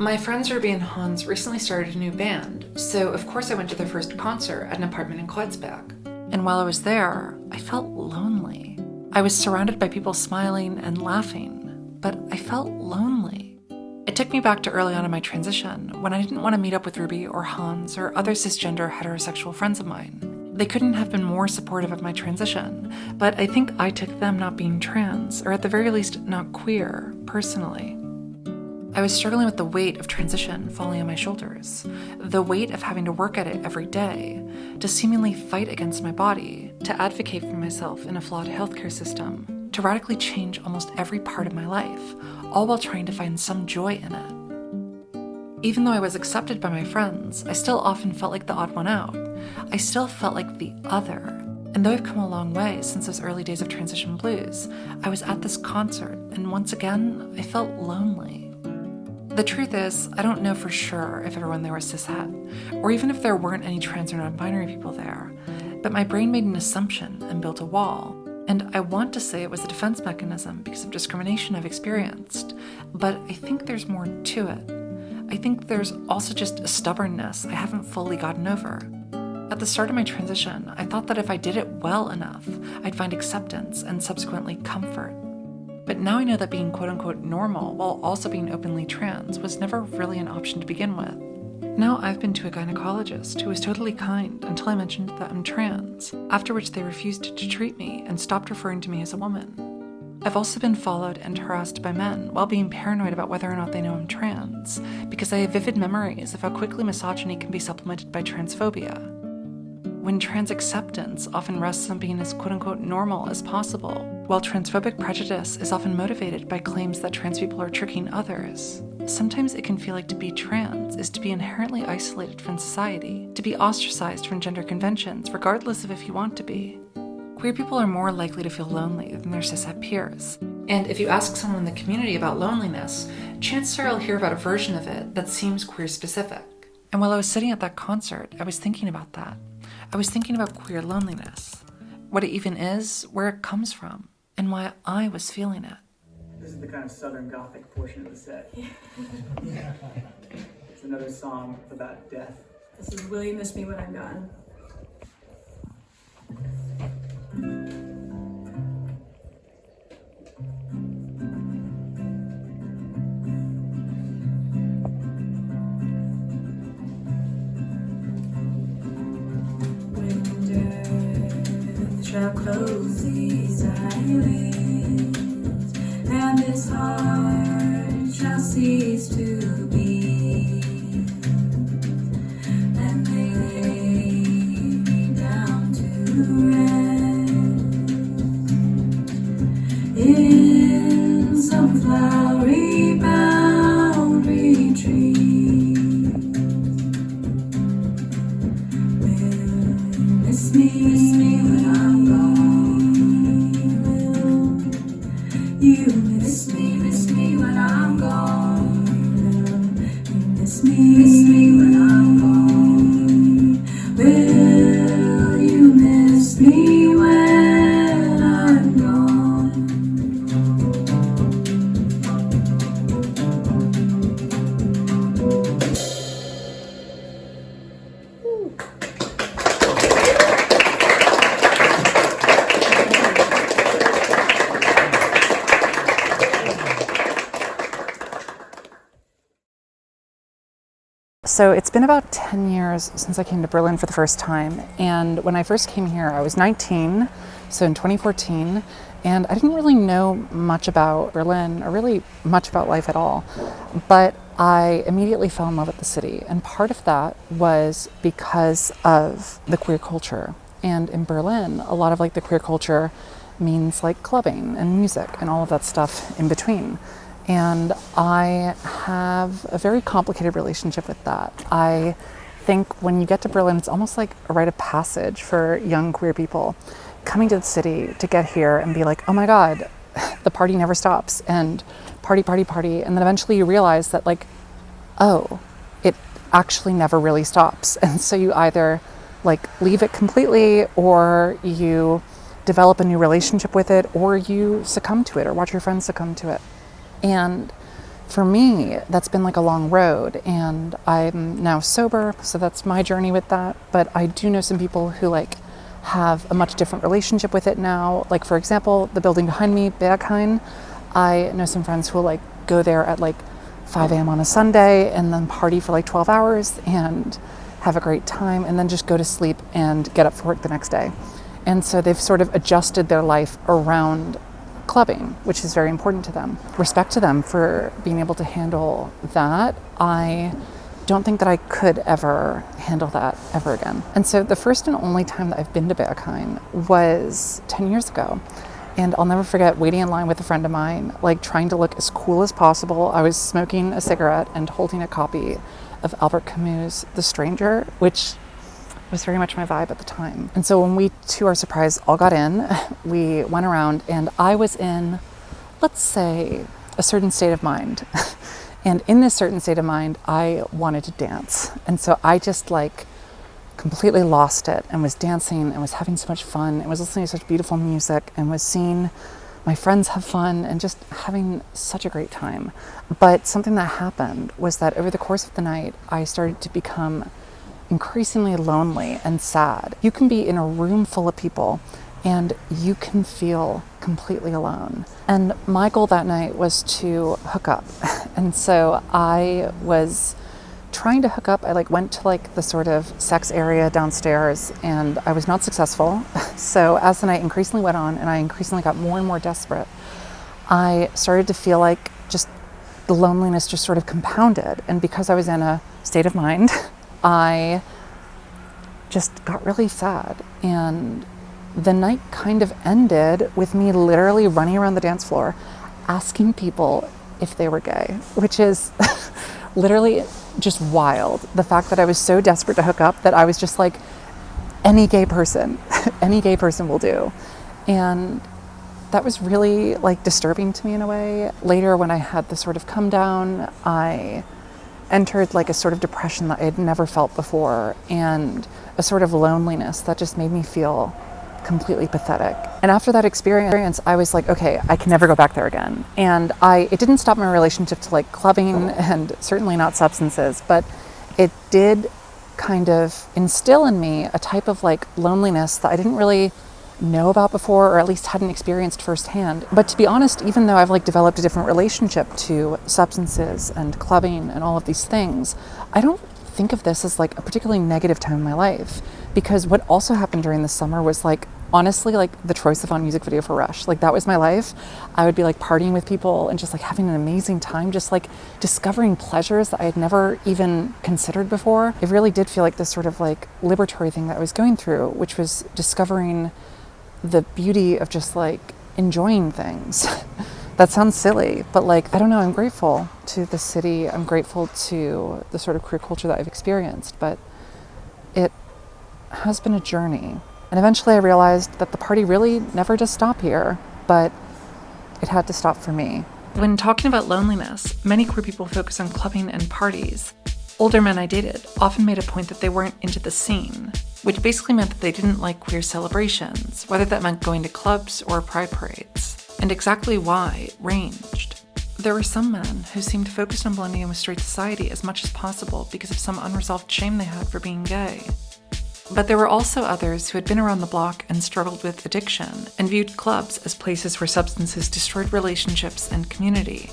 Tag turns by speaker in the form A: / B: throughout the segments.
A: My friends Ruby and Hans recently started a new band, so of course I went to their first concert at an apartment in Kreuzberg. And while I was there, I felt lonely. I was surrounded by people smiling and laughing, but I felt lonely. It took me back to early on in my transition, when I didn't want to meet up with Ruby or Hans or other cisgender heterosexual friends of mine. They couldn't have been more supportive of my transition, but I think I took them not being trans, or at the very least not queer, personally. I was struggling with the weight of transition falling on my shoulders, the weight of having to work at it every day, to seemingly fight against my body, to advocate for myself in a flawed healthcare system, to radically change almost every part of my life, all while trying to find some joy in it. Even though I was accepted by my friends, I still often felt like the odd one out. I still felt like the other. And though I've come a long way since those early days of transition blues, I was at this concert, and once again, I felt lonely. The truth is, I don't know for sure if everyone there was cishet, or even if there weren't any trans or non-binary people there, but my brain made an assumption and built a wall. And I want to say it was a defense mechanism because of discrimination I've experienced, but I think there's more to it. I think there's also just a stubbornness I haven't fully gotten over. At the start of my transition, I thought that if I did it well enough, I'd find acceptance and subsequently comfort. But now I know that being quote-unquote normal while also being openly trans was never really an option to begin with. Now I've been to a gynecologist who was totally kind until I mentioned that I'm trans, after which they refused to treat me and stopped referring to me as a woman. I've also been followed and harassed by men while being paranoid about whether or not they know I'm trans, because I have vivid memories of how quickly misogyny can be supplemented by transphobia. When trans acceptance often rests on being as quote-unquote normal as possible, while transphobic prejudice is often motivated by claims that trans people are tricking others, sometimes it can feel like to be trans is to be inherently isolated from society, to be ostracized from gender conventions, regardless of if you want to be. Queer people are more likely to feel lonely than their cishet peers. And if you ask someone in the community about loneliness, chances are you'll hear about a version of it that seems queer-specific. And while I was sitting at that concert, I was thinking about that. I was thinking about queer loneliness, what it even is, where it comes from, and why I was feeling it.
B: This is the kind of Southern Gothic portion of the set. It's another song about death.
C: This is Will You Miss Me When I'm Gone? Shall close these eyelids, and this heart shall cease to beat, and they lay me down to rest in some flowery bound retreat. Will miss me when I'm you miss me when I'm gone. Miss me when I'm gone. Will you miss me when I'm gone?
A: So it's been about 10 years since I came to Berlin for the first time, and when I first came here I was 19, so in 2014, and I didn't really know much about Berlin or really much about life at all, but I immediately fell in love with the city, and part of that was because of the queer culture. And in Berlin, a lot of like the queer culture means like clubbing and music and all of that stuff in between. And I have a very complicated relationship with that. I think when you get to Berlin, it's almost like a rite of passage for young queer people coming to the city to get here and be like, oh my God, the party never stops, and party, party, party. And then eventually you realize that like, oh, it actually never really stops. And so you either like leave it completely, or you develop a new relationship with it, or you succumb to it or watch your friends succumb to it. And for me, that's been like a long road, and I'm now sober, so that's my journey with that. But I do know some people who like have a much different relationship with it now. Like, for example, the building behind me, Berghain, I know some friends who will like go there at like 5 a.m. on a Sunday and then party for like 12 hours and have a great time and then just go to sleep and get up for work the next day. And so they've sort of adjusted their life around clubbing, which is very important to them. Respect to them for being able to handle that. I don't think that I could ever handle that ever again. And so the first and only time that I've been to Berghain was 10 years ago. And I'll never forget waiting in line with a friend of mine, like trying to look as cool as possible. I was smoking a cigarette and holding a copy of Albert Camus' The Stranger, which was very much my vibe at the time. And so when we, to our surprise, all got in, we went around and I was in, let's say, a certain state of mind. And in this certain state of mind, I wanted to dance. And so I just like completely lost it and was dancing and was having so much fun and was listening to such beautiful music and was seeing my friends have fun and just having such a great time. But something that happened was that over the course of the night, I started to become increasingly lonely and sad. You can be in a room full of people and you can feel completely alone. And my goal that night was to hook up. And so I was trying to hook up. I like went to like the sort of sex area downstairs and I was not successful. So as the night increasingly went on and I increasingly got more and more desperate, I started to feel like just the loneliness just sort of compounded. And because I was in a state of mind, I just got really sad. And the night kind of ended with me literally running around the dance floor asking people if they were gay, which is literally just wild. The fact that I was so desperate to hook up that I was just like, any gay person will do. And that was really like disturbing to me in a way. Later, when I had the sort of come down, I entered like a sort of depression that I had never felt before and a sort of loneliness that just made me feel completely pathetic. And after that experience, I was like, okay, I can never go back there again. And it didn't stop my relationship to like clubbing and certainly not substances, but it did kind of instill in me a type of like loneliness that I didn't really know about before, or at least hadn't experienced firsthand. But to be honest, even though I've like developed a different relationship to substances and clubbing and all of these things, I don't think of this as like a particularly negative time in my life, because what also happened during the summer was like honestly like the Troye Sivan music video for Rush. Like that was my life. I would be like partying with people and just like having an amazing time, just like discovering pleasures that I had never even considered before. It really did feel like this sort of like liberatory thing that I was going through, which was discovering the beauty of just like enjoying things. That sounds silly, but like, I don't know, I'm grateful to the city. I'm grateful to the sort of queer culture that I've experienced, but it has been a journey. And eventually I realized that the party really never does stop here, but it had to stop for me. When talking about loneliness, many queer people focus on clubbing and parties. Older men I dated often made a point that they weren't into the scene, which basically meant that they didn't like queer celebrations, whether that meant going to clubs or pride parades. And exactly why ranged. There were some men who seemed focused on blending in with straight society as much as possible because of some unresolved shame they had for being gay. But there were also others who had been around the block and struggled with addiction and viewed clubs as places where substances destroyed relationships and community.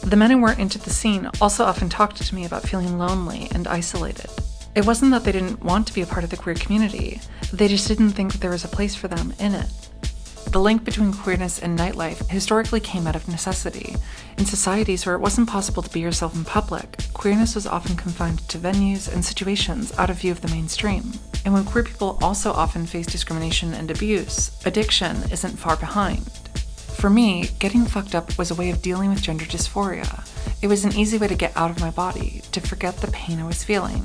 A: The men who weren't into the scene also often talked to me about feeling lonely and isolated. It wasn't that they didn't want to be a part of the queer community, they just didn't think that there was a place for them in it. The link between queerness and nightlife historically came out of necessity. In societies where it wasn't possible to be yourself in public, queerness was often confined to venues and situations out of view of the mainstream. And when queer people also often face discrimination and abuse, addiction isn't far behind. For me, getting fucked up was a way of dealing with gender dysphoria. It was an easy way to get out of my body, to forget the pain I was feeling.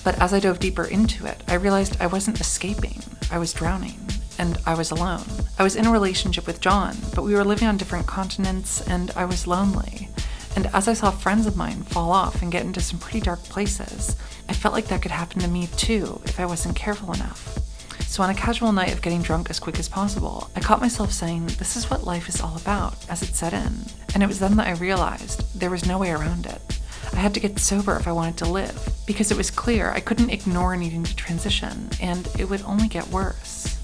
A: But as I dove deeper into it, I realized I wasn't escaping, I was drowning. And I was alone. I was in a relationship with John, but we were living on different continents and I was lonely. And as I saw friends of mine fall off and get into some pretty dark places, I felt like that could happen to me too if I wasn't careful enough. So on a casual night of getting drunk as quick as possible, I caught myself saying, this is what life is all about, as it set in. And it was then that I realized there was no way around it. I had to get sober if I wanted to live, because it was clear I couldn't ignore needing to transition, and it would only get worse.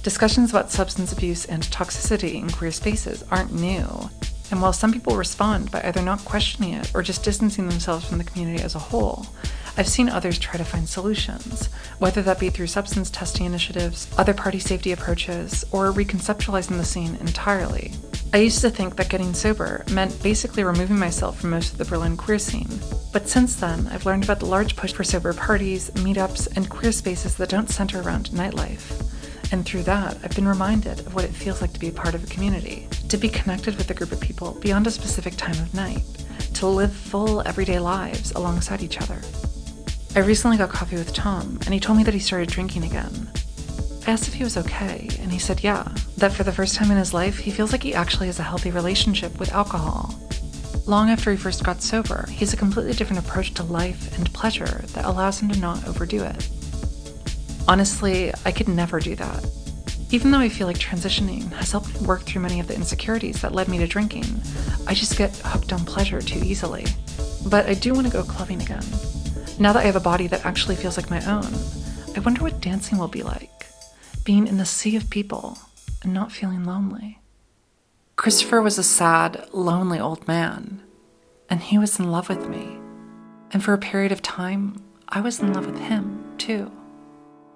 A: Discussions about substance abuse and toxicity in queer spaces aren't new, and while some people respond by either not questioning it or just distancing themselves from the community as a whole, I've seen others try to find solutions, whether that be through substance testing initiatives, other party safety approaches, or reconceptualizing the scene entirely. I used to think that getting sober meant basically removing myself from most of the Berlin queer scene, but since then I've learned about the large push for sober parties, meetups, and queer spaces that don't center around nightlife. And through that, I've been reminded of what it feels like to be a part of a community, to be connected with a group of people beyond a specific time of night, to live full everyday lives alongside each other. I recently got coffee with Tom, and he told me that he started drinking again. I asked if he was okay, and he said yeah, that for the first time in his life, he feels like he actually has a healthy relationship with alcohol. Long after he first got sober, he has a completely different approach to life and pleasure that allows him to not overdo it. Honestly, I could never do that. Even though I feel like transitioning has helped me work through many of the insecurities that led me to drinking, I just get hooked on pleasure too easily. But I do want to go clubbing again. Now that I have a body that actually feels like my own, I wonder what dancing will be like, being in a sea of people and not feeling lonely. Christopher was a sad, lonely old man, and he was in love with me. And for a period of time, I was in love with him, too.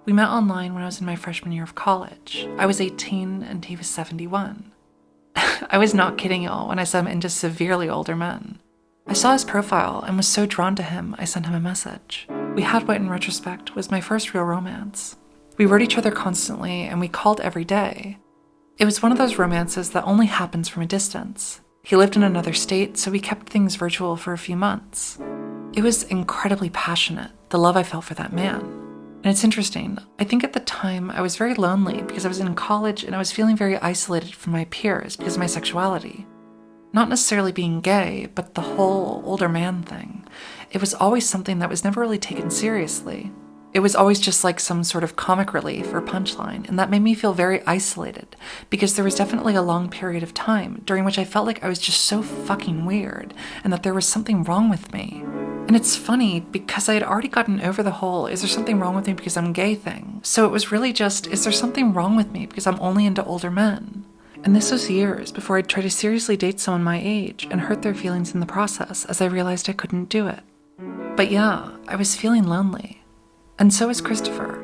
A: We met online when I was in my freshman year of college. I was 18 and he was 71. I was not kidding y'all when I said I'm into severely older men. I saw his profile and was so drawn to him, I sent him a message. We had what in retrospect was my first real romance. We wrote each other constantly and we called every day. It was one of those romances that only happens from a distance. He lived in another state, so we kept things virtual for a few months. It was incredibly passionate, the love I felt for that man. And it's interesting, I think at the time I was very lonely because I was in college and I was feeling very isolated from my peers because of my sexuality. Not necessarily being gay, but the whole older man thing. It was always something that was never really taken seriously. It was always just like some sort of comic relief or punchline, and that made me feel very isolated because there was definitely a long period of time during which I felt like I was just so fucking weird and that there was something wrong with me. And it's funny because I had already gotten over the whole, is there something wrong with me because I'm gay thing? So it was really just, is there something wrong with me because I'm only into older men? And this was years before I'd try to seriously date someone my age and hurt their feelings in the process as I realized I couldn't do it. But yeah, I was feeling lonely. And so was Christopher.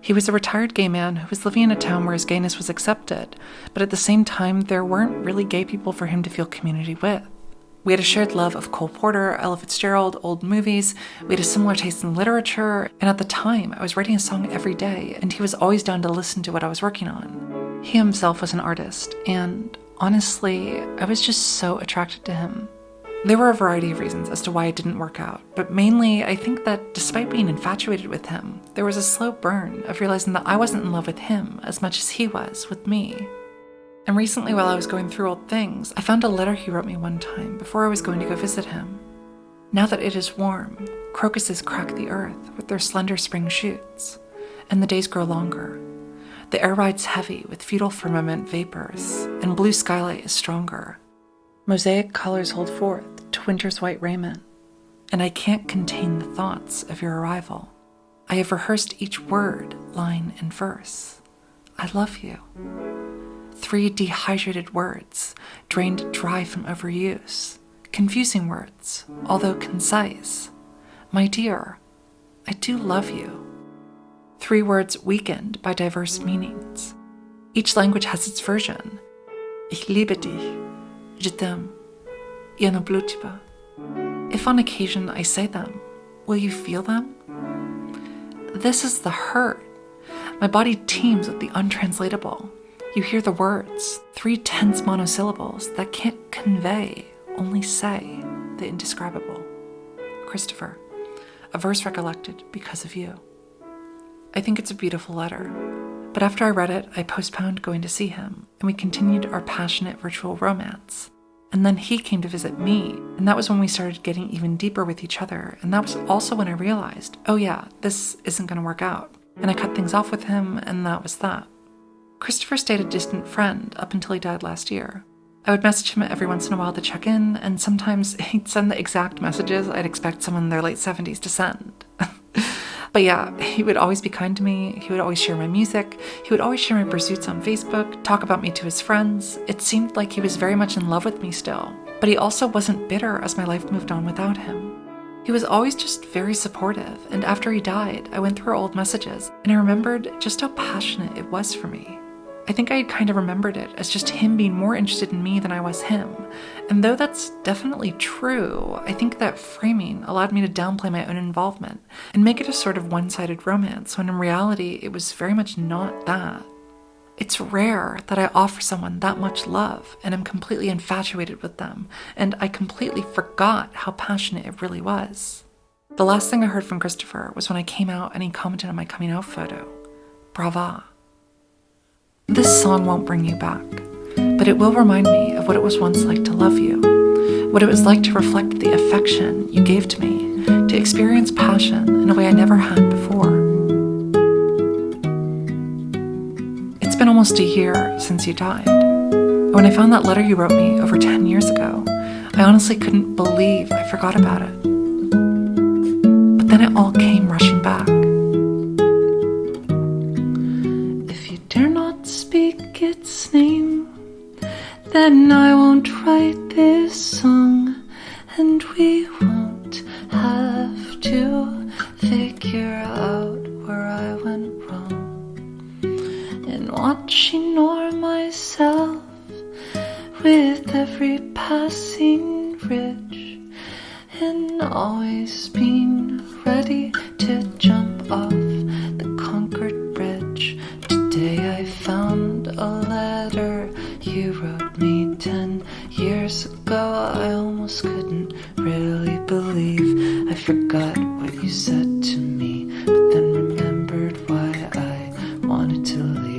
A: He was a retired gay man who was living in a town where his gayness was accepted, but at the same time, there weren't really gay people for him to feel community with. We had a shared love of Cole Porter, Ella Fitzgerald, old movies, we had a similar taste in literature, and at the time, I was writing a song every day, and he was always down to listen to what I was working on. He himself was an artist, and honestly, I was just so attracted to him. There were a variety of reasons as to why it didn't work out, but mainly I think that despite being infatuated with him, there was a slow burn of realizing that I wasn't in love with him as much as he was with me. And recently, while I was going through old things, I found a letter he wrote me one time before I was going to go visit him. Now that it is warm, crocuses crack the earth with their slender spring shoots, and the days grow longer. The air rides heavy with fetal firmament vapors, and blue skylight is stronger. Mosaic colors hold forth to winter's white raiment, and I can't contain the thoughts of your arrival. I have rehearsed each word, line, and verse. I love you. 3 dehydrated words, drained dry from overuse. Confusing words, although concise. My dear, I do love you. 3 words weakened by diverse meanings. Each language has its version. Ich liebe dich. Je t'aime. Я люблю тебя. If on occasion I say them, will you feel them? This is the hurt. My body teems with the untranslatable. You hear the words, 3 tense monosyllables that can't convey, only say the indescribable. Christopher, a verse recollected because of you. I think it's a beautiful letter, but after I read it, I postponed going to see him, and we continued our passionate virtual romance. And then he came to visit me, and that was when we started getting even deeper with each other, and that was also when I realized, oh yeah, this isn't going to work out. And I cut things off with him, and that was that. Christopher stayed a distant friend up until he died last year. I would message him every once in a while to check in, and sometimes he'd send the exact messages I'd expect someone in their late 70s to send. But yeah, he would always be kind to me, he would always share my music, he would always share my pursuits on Facebook, talk about me to his friends. It seemed like he was very much in love with me still, but he also wasn't bitter as my life moved on without him. He was always just very supportive, and after he died, I went through our old messages, and I remembered just how passionate it was for me. I think I had kind of remembered it as just him being more interested in me than I was him. And though that's definitely true, I think that framing allowed me to downplay my own involvement and make it a sort of one-sided romance, when in reality, it was very much not that. It's rare that I offer someone that much love and am completely infatuated with them, and I completely forgot how passionate it really was. The last thing I heard from Christopher was when I came out and he commented on my coming out photo. Brava. This song won't bring you back, but it will remind me of what it was once like to love you, what it was like to reflect the affection you gave to me, to experience passion in a way I never had before. It's been almost a year since you died. When I found that letter you wrote me over 10 years ago, I honestly couldn't believe I forgot about it. But then it all came rushing back. Speak its name, then I won't write this song, and we won't have to figure out where I went wrong. In watching o'er myself with every passing ridge, and always being ready to jump off the conquered bridge. Today I found a letter you wrote me 10 years ago. I almost couldn't really believe I forgot what you said to me, but then remembered why I wanted to leave.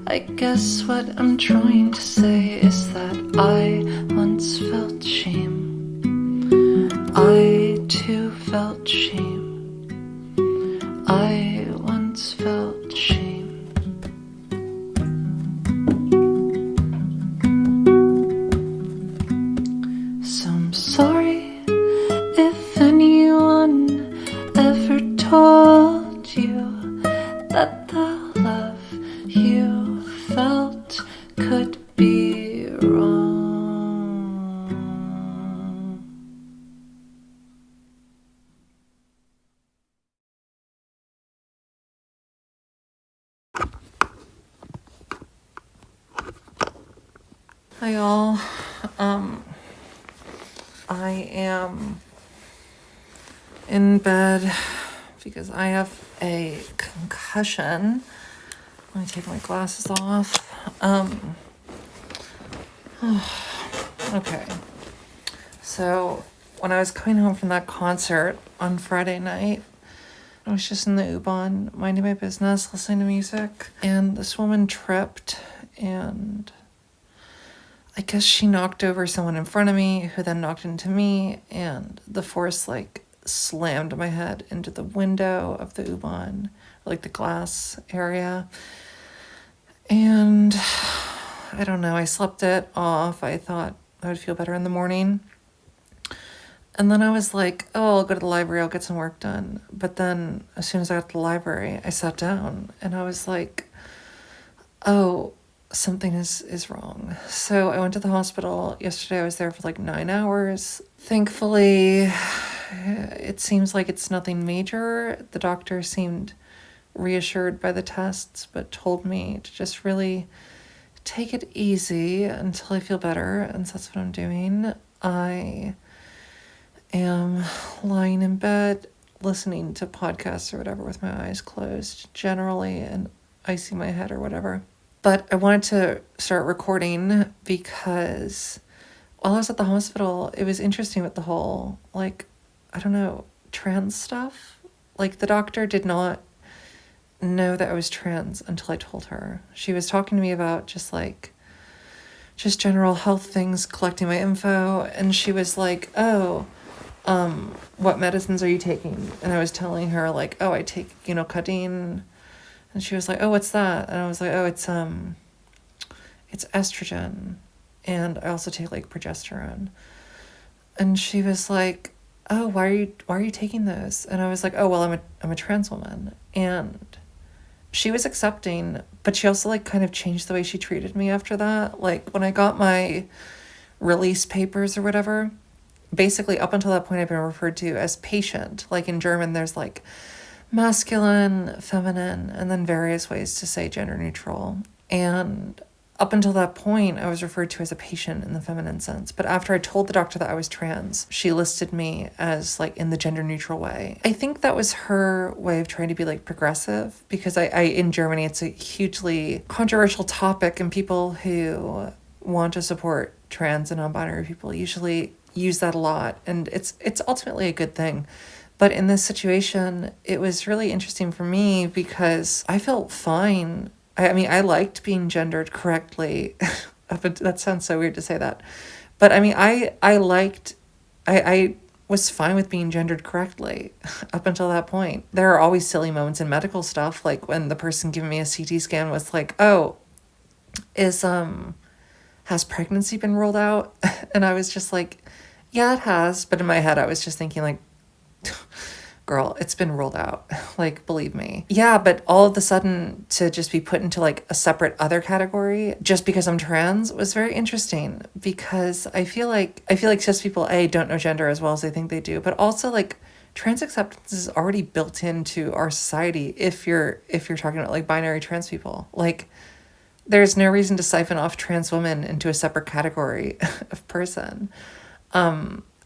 A: I guess what I'm trying to say is that I once felt shame. I too felt shame. I once felt shame. So I'm sorry if anyone ever told you that the love you felt could be wrong. Hi y'all. I am in bed because I have a concussion. Let me take my glasses off. Okay. So when I was coming home from that concert on Friday night, I was just in the U-Bahn, minding my business, listening to music, and this woman tripped, and I guess she knocked over someone in front of me, who then knocked into me, and the force, slammed my head into the window of the U-Bahn, the glass area. And I don't know, I slept it off. I thought I would feel better in the morning. And then I was like, oh, I'll go to the library, I'll get some work done. But then as soon as I got to the library, I sat down and I was like, oh, something is wrong. So I went to the hospital. Yesterday I was there for 9 hours. Thankfully, it seems like it's nothing major. The doctor seemed reassured by the tests, but told me to just really take it easy until I feel better, and so that's what I'm doing. I am lying in bed listening to podcasts or whatever with my eyes closed generally and icing my head or whatever. But I wanted to start recording because while I was at the hospital, it was interesting with the whole, like, I don't know, trans stuff. Like, the doctor did not know that I was trans until I told her. She was talking to me about just general health things, collecting my info, and she was like, what medicines are you taking? And I was telling her, like, oh, I take, codeine. And she was like, oh, what's that? And I was like, oh, it's estrogen. And I also take, like, progesterone. And she was like, oh, why are you taking those? And I was like, oh, well, I'm a trans woman. And she was accepting, but she also, like, kind of changed the way she treated me after that. Like, when I got my release papers or whatever, basically up until that point I've been referred to as patient. Like, in German there's, like, masculine, feminine, and then various ways to say gender neutral. And up until that point, I was referred to as a patient in the feminine sense. But after I told the doctor that I was trans, she listed me as, like, in the gender neutral way. I think that was her way of trying to be, like, progressive, because I in Germany, it's a hugely controversial topic, and people who want to support trans and non-binary people usually use that a lot. And it's ultimately a good thing. But in this situation, it was really interesting for me because I felt fine. I mean, I liked being gendered correctly. That sounds so weird to say that. But I mean, I was fine with being gendered correctly up until that point. There are always silly moments in medical stuff, like when the person giving me a CT scan was like, oh, has pregnancy been ruled out? And I was just like, yeah, it has. But in my head, I was just thinking, like, girl, it's been ruled out. Like, believe me. Yeah, but all of a sudden to just be put into, like, a separate other category just because I'm trans was very interesting, because I feel like cis people, don't know gender as well as they think they do, but also, like, trans acceptance is already built into our society if you're talking about, like, binary trans people. Like, there's no reason to siphon off trans women into a separate category of person.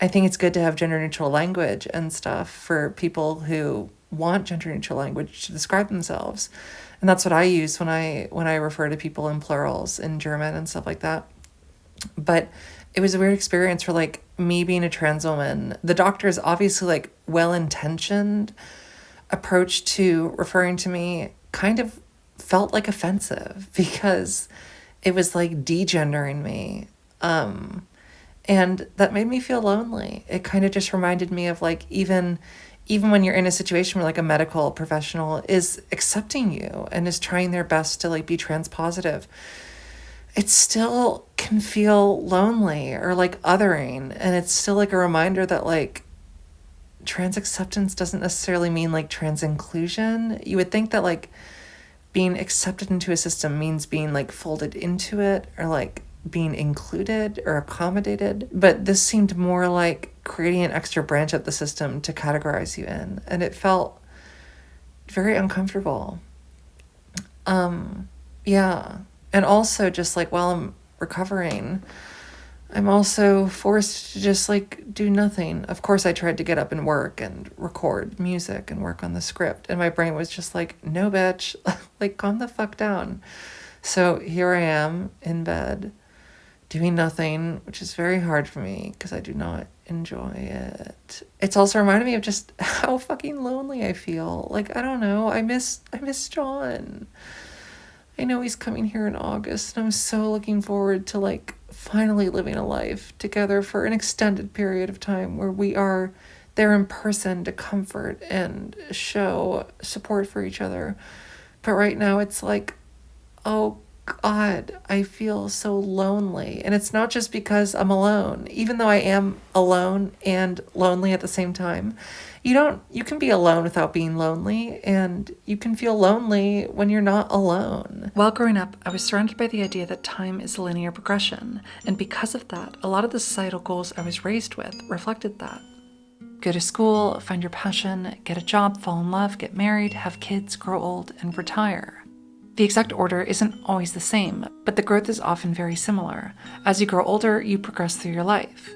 A: I think it's good to have gender neutral language and stuff for people who want gender neutral language to describe themselves. And that's what I use when I refer to people in plurals in German and stuff like that. But it was a weird experience for, like, me being a trans woman. The doctor's obviously, like, well-intentioned approach to referring to me kind of felt, like, offensive because it was, like, degendering me. And that made me feel lonely. It kind of just reminded me of, like, even when you're in a situation where, like, a medical professional is accepting you and is trying their best to, like, be trans positive, it still can feel lonely or, like, othering. And it's still, like, a reminder that, like, trans acceptance doesn't necessarily mean, like, trans inclusion. You would think that, like, being accepted into a system means being, like, folded into it or, like, being included or accommodated, but this seemed more like creating an extra branch of the system to categorize you in, and it felt very uncomfortable. Yeah, and also just, like, while I'm recovering, I'm also forced to just, like, do nothing. Of course, I tried to get up and work and record music and work on the script, and my brain was just like, no, bitch, like, calm the fuck down. So here I am in bed, doing nothing, which is very hard for me because I do not enjoy it. It's also reminded me of just how fucking lonely I feel. Like, I don't know, I miss John. I know he's coming here in August, and I'm so looking forward to, like, finally living a life together for an extended period of time where we are there in person to comfort and show support for each other. But right now it's like, oh God, I feel so lonely. And it's not just because I'm alone. Even though I am alone and lonely at the same time, you can be alone without being lonely, and you can feel lonely when you're not alone. While growing up, I was surrounded by the idea that time is a linear progression, and because of that, a lot of the societal goals I was raised with reflected that. Go to school, find your passion, get a job, fall in love, get married, have kids, grow old, and retire. The exact order isn't always the same, but the growth is often very similar. As you grow older, you progress through your life.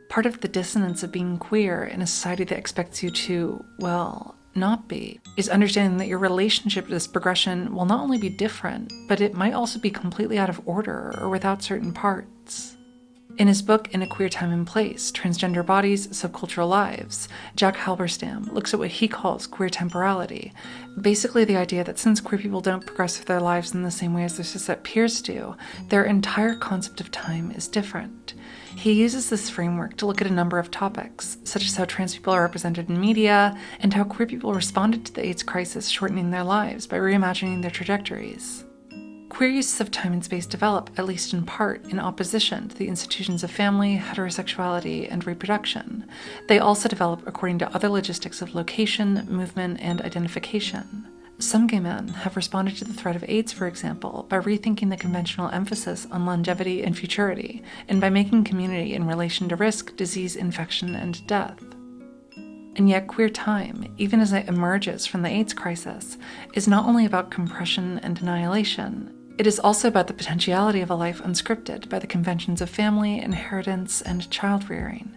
A: Part of the dissonance of being queer in a society that expects you to, well, not be, is understanding that your relationship to this progression will not only be different, but it might also be completely out of order or without certain parts. In his book, In a Queer Time and Place, Transgender Bodies, Subcultural Lives, Jack Halberstam looks at what he calls queer temporality, basically the idea that since queer people don't progress through their lives in the same way as their cis-het peers do, their entire concept of time is different. He uses this framework to look at a number of topics, such as how trans people are represented in media, and how queer people responded to the AIDS crisis shortening their lives by reimagining their trajectories. Queer uses of time and space develop, at least in part, in opposition to the institutions of family, heterosexuality, and reproduction. They also develop according to other logistics of location, movement, and identification. Some gay men have responded to the threat of AIDS, for example, by rethinking the conventional emphasis on longevity and futurity, and by making community in relation to risk, disease, infection, and death. And yet queer time, even as it emerges from the AIDS crisis, is not only about compression and annihilation, it is also about the potentiality of a life unscripted by the conventions of family, inheritance, and child-rearing.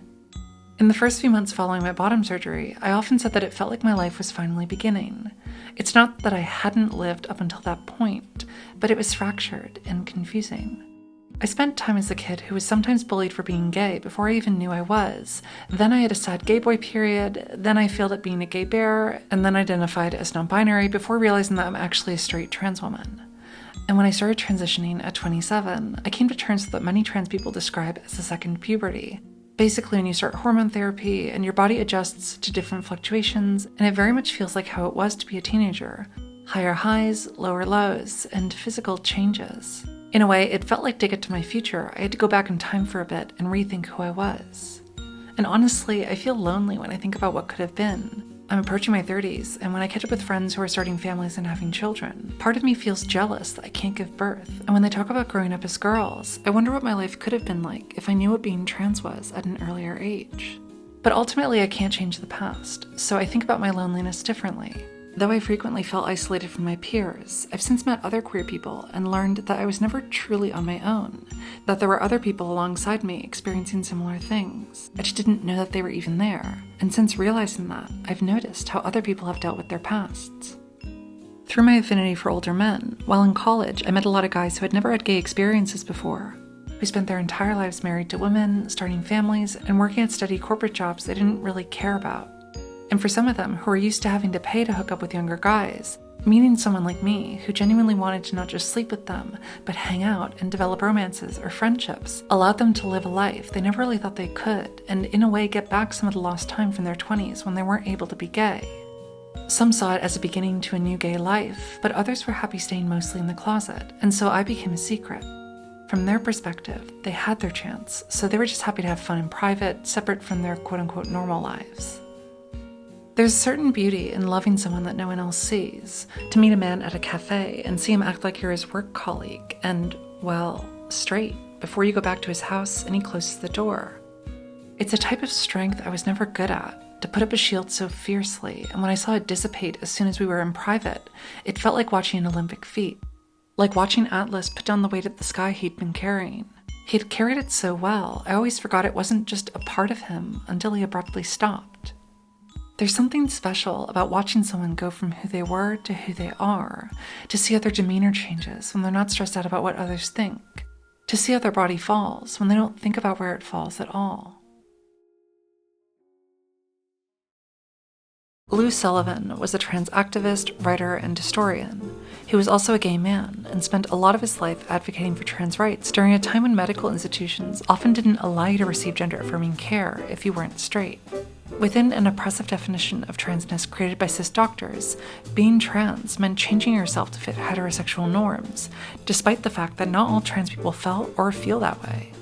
A: In the first few months following my bottom surgery, I often said that it felt like my life was finally beginning. It's not that I hadn't lived up until that point, but it was fractured and confusing. I spent time as a kid who was sometimes bullied for being gay before I even knew I was. Then I had a sad gay boy period, then I failed at being a gay bear, and then identified as non-binary before realizing that I'm actually a straight trans woman. And when I started transitioning at 27, I came to terms with what many trans people describe as a second puberty. Basically, when you start hormone therapy and your body adjusts to different fluctuations, and it very much feels like how it was to be a teenager. Higher highs, lower lows, and physical changes. In a way, it felt like to get to my future, I had to go back in time for a bit and rethink who I was. And honestly, I feel lonely when I think about what could have been. I'm approaching my 30s, and when I catch up with friends who are starting families and having children, part of me feels jealous that I can't give birth. And when they talk about growing up as girls, I wonder what my life could have been like if I knew what being trans was at an earlier age. But ultimately, I can't change the past, so I think about my loneliness differently. Though I frequently felt isolated from my peers, I've since met other queer people and learned that I was never truly on my own, that there were other people alongside me experiencing similar things. I just didn't know that they were even there, and since realizing that, I've noticed how other people have dealt with their pasts. Through my affinity for older men, while in college, I met a lot of guys who had never had gay experiences before, who spent their entire lives married to women, starting families, and working at steady corporate jobs they didn't really care about. And for some of them who are used to having to pay to hook up with younger guys, meeting someone like me who genuinely wanted to not just sleep with them, but hang out and develop romances or friendships, allowed them to live a life they never really thought they could, and in a way get back some of the lost time from their 20s when they weren't able to be gay. Some saw it as a beginning to a new gay life, but others were happy staying mostly in the closet, and so I became a secret. From their perspective, they had their chance, so they were just happy to have fun in private, separate from their quote-unquote normal lives. There's a certain beauty in loving someone that no one else sees. To meet a man at a cafe and see him act like you're his work colleague and, well, straight, before you go back to his house and he closes the door. It's a type of strength I was never good at, to put up a shield so fiercely, and when I saw it dissipate as soon as we were in private, it felt like watching an Olympic feat. Like watching Atlas put down the weight of the sky he'd been carrying. He'd carried it so well, I always forgot it wasn't just a part of him until he abruptly stopped. There's something special about watching someone go from who they were to who they are, to see how their demeanor changes when they're not stressed out about what others think, to see how their body falls when they don't think about where it falls at all. Lou Sullivan was a trans activist, writer, and historian. He was also a gay man and spent a lot of his life advocating for trans rights during a time when medical institutions often didn't allow you to receive gender-affirming care if you weren't straight. Within an oppressive definition of transness created by cis doctors, being trans meant changing yourself to fit heterosexual norms, despite the fact that not all trans people felt or feel that way.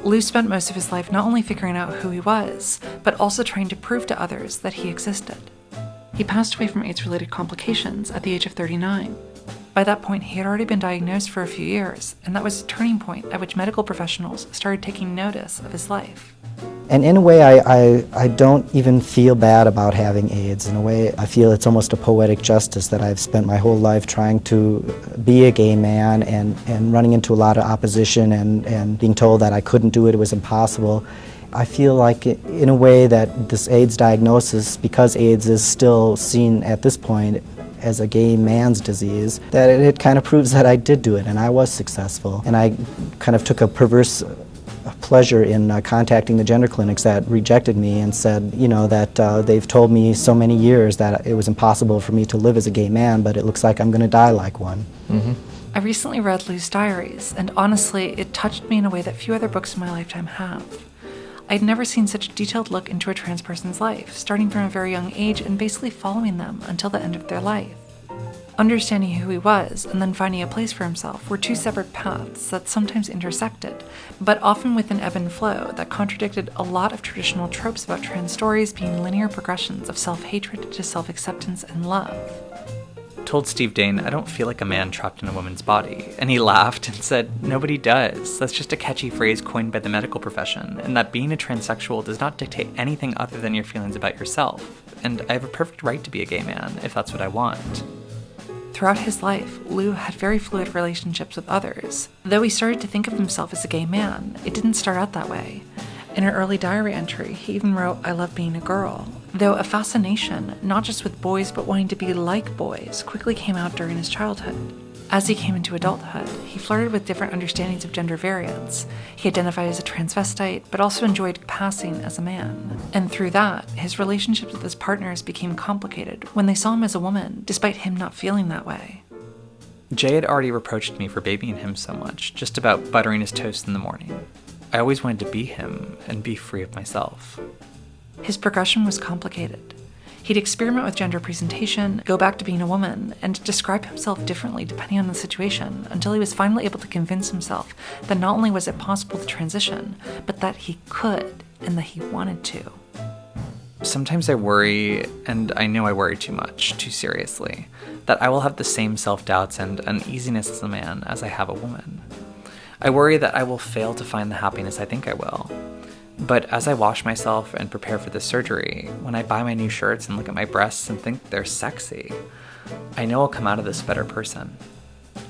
A: Lou spent most of his life not only figuring out who he was, but also trying to prove to others that he existed. He passed away from AIDS-related complications at the age of 39. By that point, he had already been diagnosed for a few years, and that was a turning point at which medical professionals started taking notice of his life.
D: And in a way, I don't even feel bad about having AIDS. In a way, I feel it's almost a poetic justice that I've spent my whole life trying to be a gay man and running into a lot of opposition and being told that I couldn't do it, it was impossible. I feel like, in a way, that this AIDS diagnosis, because AIDS is still seen at this point as a gay man's disease, that it kind of proves that I did do it and I was successful. And I kind of took a perverse pleasure in contacting the gender clinics that rejected me and said, you know, that they've told me so many years that it was impossible for me to live as a gay man, but it looks like I'm going to die like one.
E: Mm-hmm.
A: I recently read Lou's diaries, and honestly, it touched me in a way that few other books in my lifetime have. I'd never seen such a detailed look into a trans person's life, starting from a very young age and basically following them until the end of their life. Understanding who he was and then finding a place for himself were two separate paths that sometimes intersected, but often with an ebb and flow that contradicted a lot of traditional tropes about trans stories being linear progressions of self-hatred to self-acceptance and love.
E: Told Steve Dane, I don't feel like a man trapped in a woman's body. And he laughed and said, nobody does. That's just a catchy phrase coined by the medical profession, and that being a transsexual does not dictate anything other than your feelings about yourself. And I have a perfect right to be a gay man, if that's what I want.
A: Throughout his life, Lou had very fluid relationships with others. Though he started to think of himself as a gay man, it didn't start out that way. In an early diary entry, he even wrote, "I love being a girl," though a fascination, not just with boys but wanting to be like boys, quickly came out during his childhood. As he came into adulthood, he flirted with different understandings of gender variance. He identified as a transvestite, but also enjoyed passing as a man. And through that, his relationships with his partners became complicated when they saw him as a woman, despite him not feeling that way.
E: Jay had already reproached me for babying him so much, just about buttering his toast in the morning. I always wanted to be him and be free of myself.
A: His progression was complicated. He'd experiment with gender presentation, go back to being a woman, and describe himself differently depending on the situation, until he was finally able to convince himself that not only was it possible to transition, but that he could, and that he wanted to.
E: Sometimes I worry, and I know I worry too much, too seriously, that I will have the same self-doubts and uneasiness as a man as I have a woman. I worry that I will fail to find the happiness I think I will. But as I wash myself and prepare for the surgery, when I buy my new shirts and look at my breasts and think they're sexy, I know I'll come out of this a better person.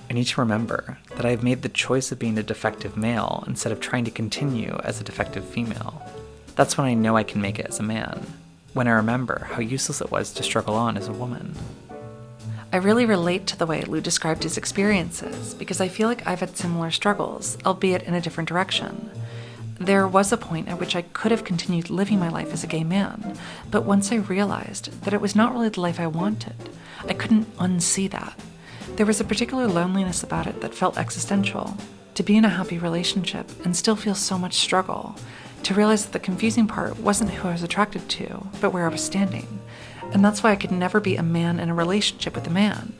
E: I need to remember that I have made the choice of being a defective male instead of trying to continue as a defective female. That's when I know I can make it as a man, when I remember how useless it was to struggle on as a woman.
A: I really relate to the way Lou described his experiences, because I feel like I've had similar struggles, albeit in a different direction. There was a point at which I could have continued living my life as a gay man, but once I realized that it was not really the life I wanted, I couldn't unsee that. There was a particular loneliness about it that felt existential. To be in a happy relationship and still feel so much struggle, to realize that the confusing part wasn't who I was attracted to, but where I was standing. And that's why I could never be a man in a relationship with a man,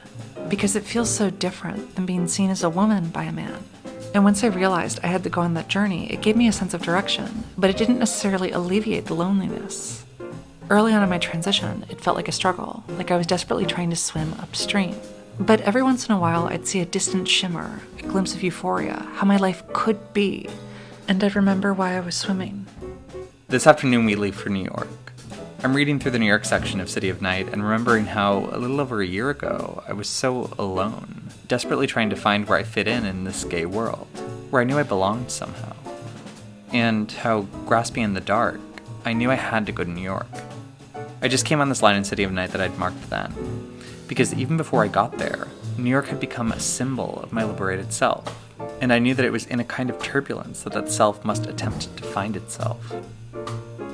A: because it feels so different than being seen as a woman by a man. And once I realized I had to go on that journey, it gave me a sense of direction, but it didn't necessarily alleviate the loneliness. Early on in my transition, it felt like a struggle, like I was desperately trying to swim upstream. But every once in a while, I'd see a distant shimmer, a glimpse of euphoria, how my life could be, and I'd remember why I was swimming.
E: This afternoon we leave for New York. I'm reading through the New York section of City of Night and remembering how, a little over a year ago, I was so alone, desperately trying to find where I fit in this gay world, where I knew I belonged somehow. And how, grasping in the dark, I knew I had to go to New York. I just came on this line in City of Night that I'd marked then, because even before I got there, New York had become a symbol of my liberated self, and I knew that it was in a kind of turbulence that self must attempt to find itself.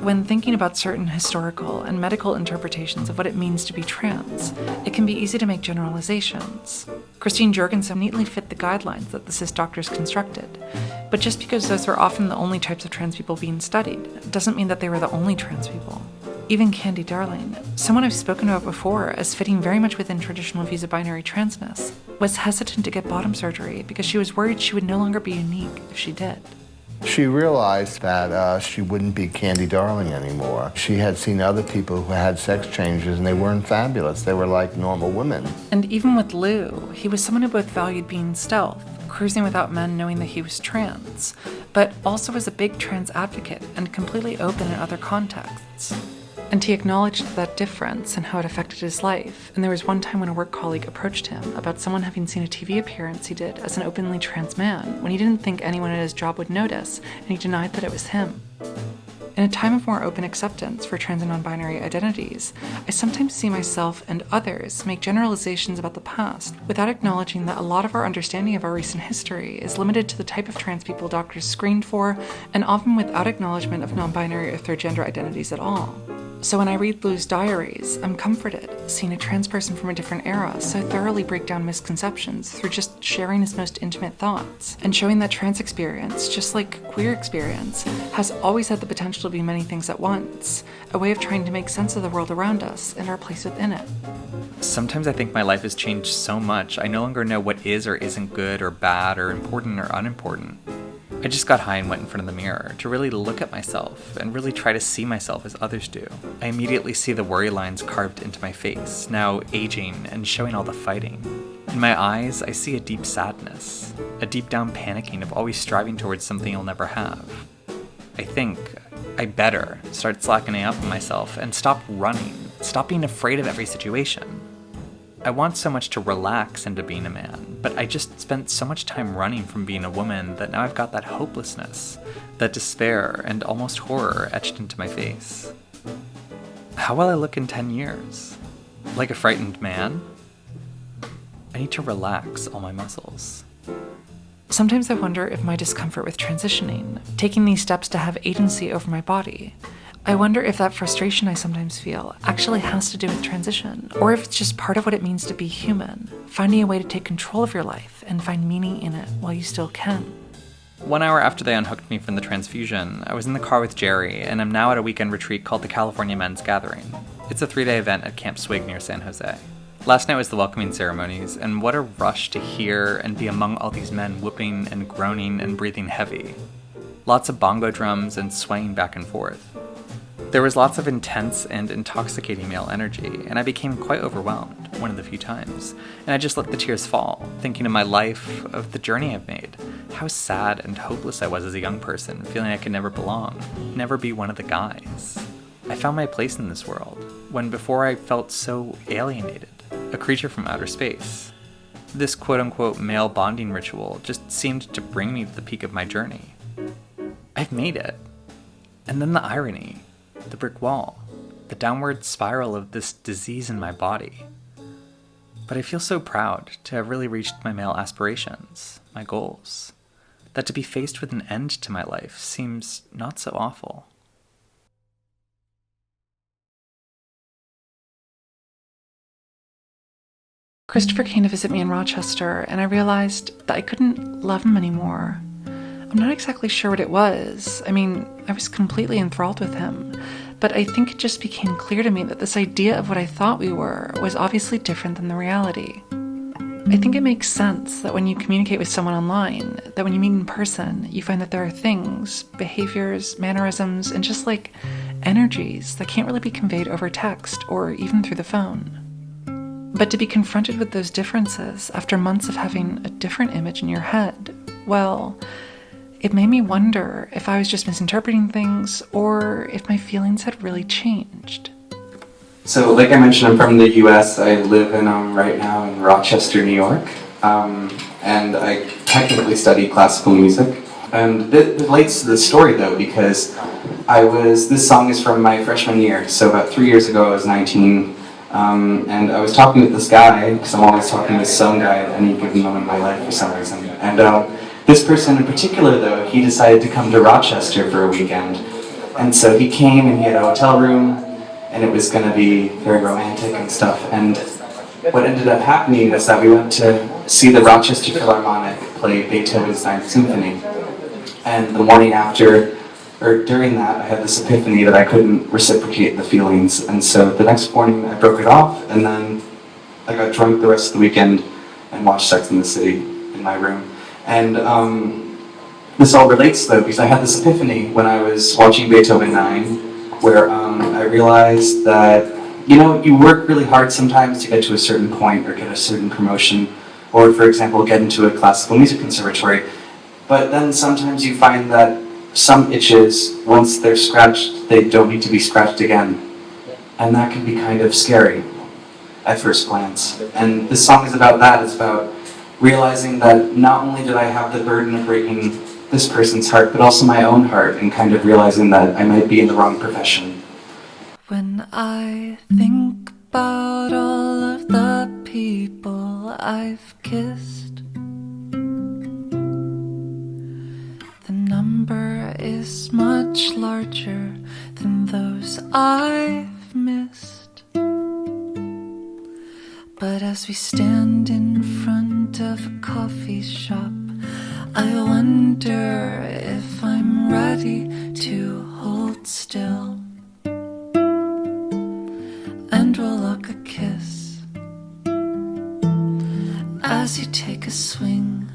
A: When thinking about certain historical and medical interpretations of what it means to be trans, it can be easy to make generalizations. Christine Jorgensen neatly fit the guidelines that the cis doctors constructed. But just because those were often the only types of trans people being studied, doesn't mean that they were the only trans people. Even Candy Darling, someone I've spoken about before as fitting very much within traditional views of binary transness, was hesitant to get bottom surgery because she was worried she would no longer be unique if she did.
F: She realized that she wouldn't be Candy Darling anymore. She had seen other people who had sex changes and they weren't fabulous. They were like normal women.
A: And even with Lou, he was someone who both valued being stealth, cruising without men knowing that he was trans, but also was a big trans advocate and completely open in other contexts. And he acknowledged that difference and how it affected his life, and there was one time when a work colleague approached him about someone having seen a TV appearance he did as an openly trans man when he didn't think anyone at his job would notice, and he denied that it was him. In a time of more open acceptance for trans and non-binary identities, I sometimes see myself and others make generalizations about the past without acknowledging that a lot of our understanding of our recent history is limited to the type of trans people doctors screened for, and often without acknowledgement of non-binary or third gender identities at all. So when I read Blue's diaries, I'm comforted seeing a trans person from a different era so thoroughly break down misconceptions through just sharing his most intimate thoughts, and showing that trans experience, just like queer experience, has always had the potential to be many things at once, a way of trying to make sense of the world around us and our place within it.
E: Sometimes I think my life has changed so much, I no longer know what is or isn't good or bad or important or unimportant. I just got high and went in front of the mirror to really look at myself and really try to see myself as others do. I immediately see the worry lines carved into my face, now aging and showing all the fighting. In my eyes, I see a deep sadness, a deep down panicking of always striving towards something you'll never have. I think I better start slackening up on myself and stop running, stop being afraid of every situation. I want so much to relax into being a man, but I just spent so much time running from being a woman that now I've got that hopelessness, that despair, and almost horror etched into my face. How will I look in 10 years? Like a frightened man? I need to relax all my muscles.
A: Sometimes I wonder if my discomfort with transitioning, taking these steps to have agency over my body, I wonder if that frustration I sometimes feel actually has to do with transition, or if it's just part of what it means to be human, finding a way to take control of your life and find meaning in it while you still can.
E: 1 hour after they unhooked me from the transfusion, I was in the car with Jerry, and I'm now at a weekend retreat called the California Men's Gathering. It's a 3-day event at Camp Swig near San Jose. Last night was the welcoming ceremonies, and what a rush to hear and be among all these men whooping and groaning and breathing heavy. Lots of bongo drums and swaying back and forth. There was lots of intense and intoxicating male energy, and I became quite overwhelmed, one of the few times, and I just let the tears fall, thinking of my life, of the journey I've made, how sad and hopeless I was as a young person, feeling I could never belong, never be one of the guys. I found my place in this world, when before I felt so alienated, a creature from outer space. This quote-unquote male bonding ritual just seemed to bring me to the peak of my journey. I've made it. And then the irony. The brick wall, the downward spiral of this disease in my body. But I feel so proud to have really reached my male aspirations, my goals, that to be faced with an end to my life seems not so awful.
A: Christopher came to visit me in Rochester, and I realized that I couldn't love him anymore. I'm not exactly sure what it was. I mean, I was completely enthralled with him, but I think it just became clear to me that this idea of what I thought we were was obviously different than the reality. I think it makes sense that when you communicate with someone online, that when you meet in person, you find that there are things, behaviors, mannerisms, and just like energies that can't really be conveyed over text or even through the phone. But to be confronted with those differences after months of having a different image in your head, well, it made me wonder if I was just misinterpreting things or if my feelings had really changed.
G: So, like I mentioned, I'm from the US. I live right now in Rochester, New York, and I technically study classical music. And it relates to the story, though, because this song is from my freshman year, so about 3 years ago I was 19, and I was talking with this guy, because I'm always talking with some guy at any given moment in my life for some reason, and this person in particular, though, he decided to come to Rochester for a weekend. And so he came and he had a hotel room, and it was going to be very romantic and stuff. And what ended up happening was that we went to see the Rochester Philharmonic play Beethoven's Ninth Symphony. And the morning after, or during that, I had this epiphany that I couldn't reciprocate the feelings. And so the next morning I broke it off, and then I got drunk the rest of the weekend and watched Sex and the City in my room. And this all relates, though, because I had this epiphany when I was watching Beethoven 9, where I realized that, you work really hard sometimes to get to a certain point or get a certain promotion or for example, get into a classical music conservatory. But then sometimes you find that some itches, once they're scratched, they don't need to be scratched again. And that can be kind of scary at first glance. And this song is about that. It's about realizing that not only did I have the burden of breaking this person's heart, but also my own heart, and kind of realizing that I might be in the wrong profession.
A: When I think about all of the people I've kissed, the number is much larger than those I've missed. But as we stand in front of a coffee shop, I wonder if I'm ready to hold still. And we'll look a kiss as you take a swing,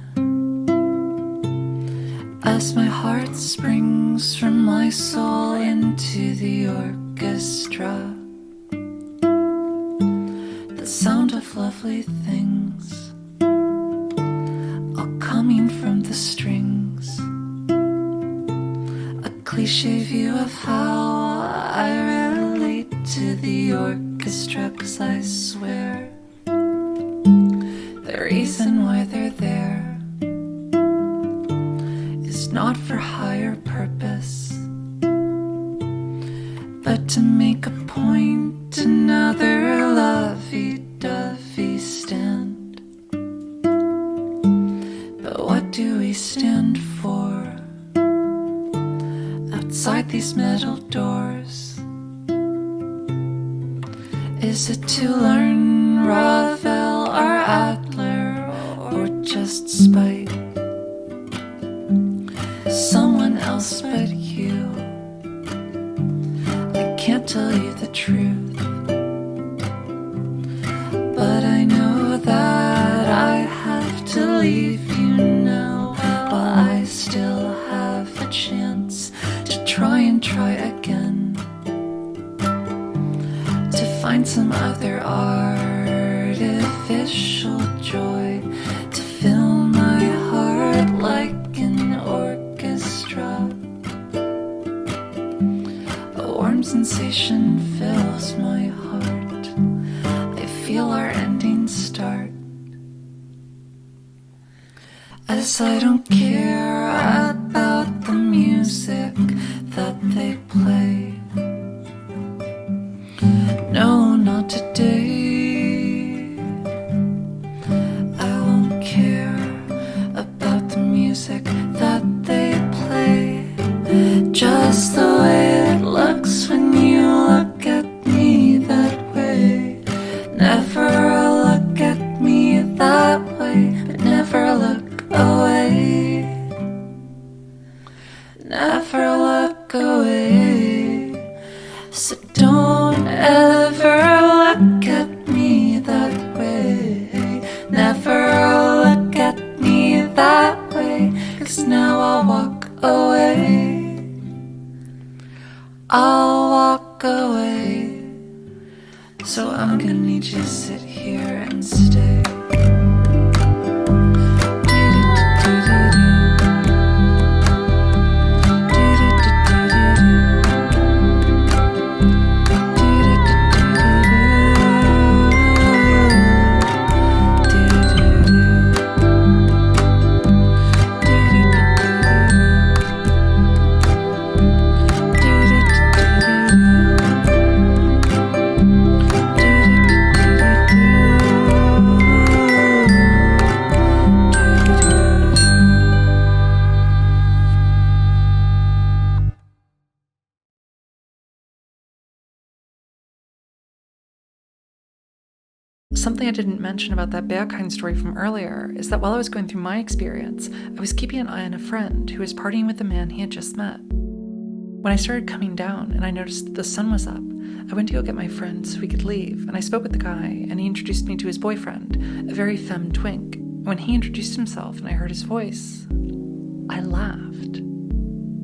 A: as my heart springs from my soul into the orchestra. The sound of lovely things all coming from the strings. A cliche view of how I relate to the orchestra, 'cause I swear the reason why they're there is not for higher purpose, but to make a point, another lovey-dovey stand. But what do we stand for outside these metal doors? Is it to learn Ravel or Adler, or just spite someone else but you? I can't tell you the truth, but I know that I have to leave you now, while I still have a chance to try and try again, to find some other artificial joy, to fill my heart like an orchestra. A warm sensation fills my heart. I feel our ending start, as I don't care about the music that they play. No, not today. I won't care about the music that they play. Just the way it looks when you look at me that way. Never look at me that way, but never look away. Never look away. So don't ever look at me that way. Never look at me that way, 'cause now I'll walk away. I'll walk away. So I'm gonna need you to sit here and stay. Something I didn't mention about that Berghain story from earlier is that while I was going through my experience, I was keeping an eye on a friend who was partying with the man he had just met. When I started coming down and I noticed that the sun was up, I went to go get my friend so we could leave, and I spoke with the guy, and he introduced me to his boyfriend, a very femme twink. When he introduced himself and I heard his voice, I laughed.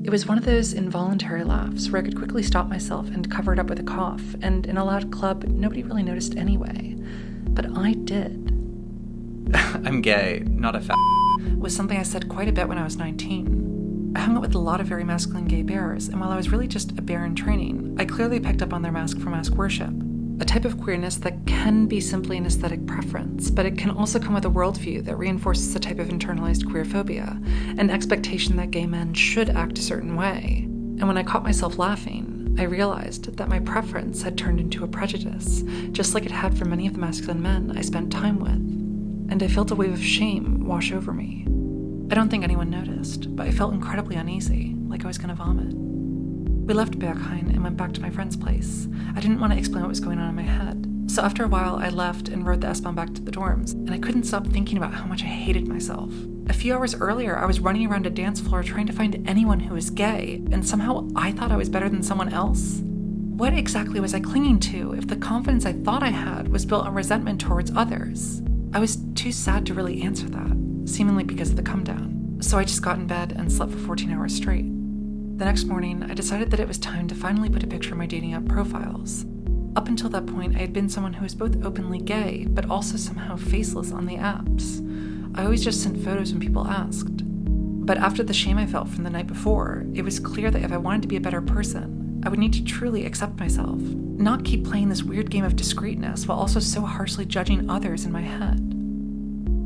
A: It was one of those involuntary laughs where I could quickly stop myself and cover it up with a cough, and in a loud club, nobody really noticed anyway. But I did.
E: I'm gay, not a
A: was something I said quite a bit when I was 19. I hung out with a lot of very masculine gay bears, and while I was really just a bear in training, I clearly picked up on their mask for mask worship. A type of queerness that can be simply an aesthetic preference, but it can also come with a worldview that reinforces a type of internalized queerphobia, an expectation that gay men should act a certain way. And when I caught myself laughing, I realized that my preference had turned into a prejudice, just like it had for many of the masculine men I spent time with. And I felt a wave of shame wash over me. I don't think anyone noticed, but I felt incredibly uneasy, like I was going to vomit. We left Berghain and went back to my friend's place. I didn't want to explain what was going on in my head. So after a while, I left and rode the S-Bahn back to the dorms, and I couldn't stop thinking about how much I hated myself. A few hours earlier, I was running around a dance floor trying to find anyone who was gay, and somehow I thought I was better than someone else? What exactly was I clinging to if the confidence I thought I had was built on resentment towards others? I was too sad to really answer that, seemingly because of the come down. So I just got in bed and slept for 14 hours straight. The next morning, I decided that it was time to finally put a picture of my dating app profiles. Up until that point, I had been someone who was both openly gay, but also somehow faceless on the apps. I always just sent photos when people asked. But after the shame I felt from the night before, it was clear that if I wanted to be a better person, I would need to truly accept myself, not keep playing this weird game of discreetness while also so harshly judging others in my head.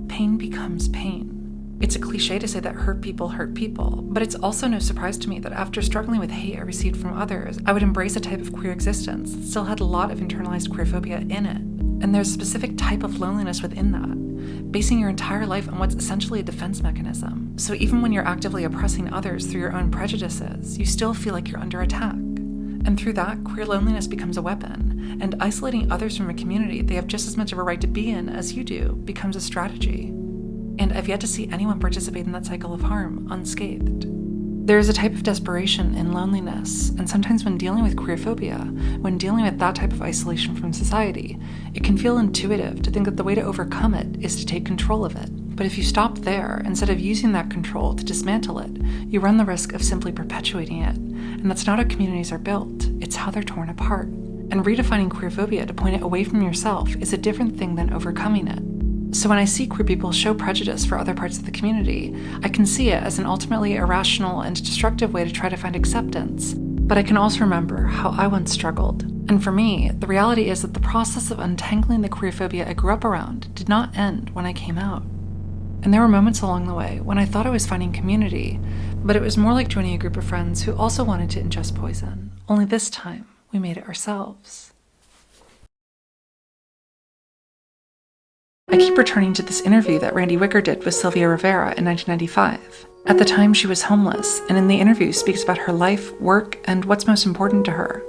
A: Pain becomes pain. It's a cliche to say that hurt people, but it's also no surprise to me that after struggling with hate I received from others, I would embrace a type of queer existence that still had a lot of internalized queerphobia in it. And there's a specific type of loneliness within that, basing your entire life on what's essentially a defense mechanism. So even when you're actively oppressing others through your own prejudices, you still feel like you're under attack. And through that, queer loneliness becomes a weapon, and isolating others from a community they have just as much of a right to be in as you do becomes a strategy. And I've yet to see anyone participate in that cycle of harm unscathed. There is a type of desperation in loneliness, and sometimes when dealing with queerphobia, when dealing with that type of isolation from society, it can feel intuitive to think that the way to overcome it is to take control of it. But if you stop there, instead of using that control to dismantle it, you run the risk of simply perpetuating it. And that's not how communities are built, it's how they're torn apart. And redefining queerphobia to point it away from yourself is a different thing than overcoming it. So when I see queer people show prejudice for other parts of the community, I can see it as an ultimately irrational and destructive way to try to find acceptance. But I can also remember how I once struggled. And for me, the reality is that the process of untangling the queerphobia I grew up around did not end when I came out. And there were moments along the way when I thought I was finding community, but it was more like joining a group of friends who also wanted to ingest poison. Only this time, we made it ourselves. I keep returning to this interview that Randy Wicker did with Sylvia Rivera in 1995. At the time, she was homeless, and in the interview speaks about her life, work, and what's most important to her.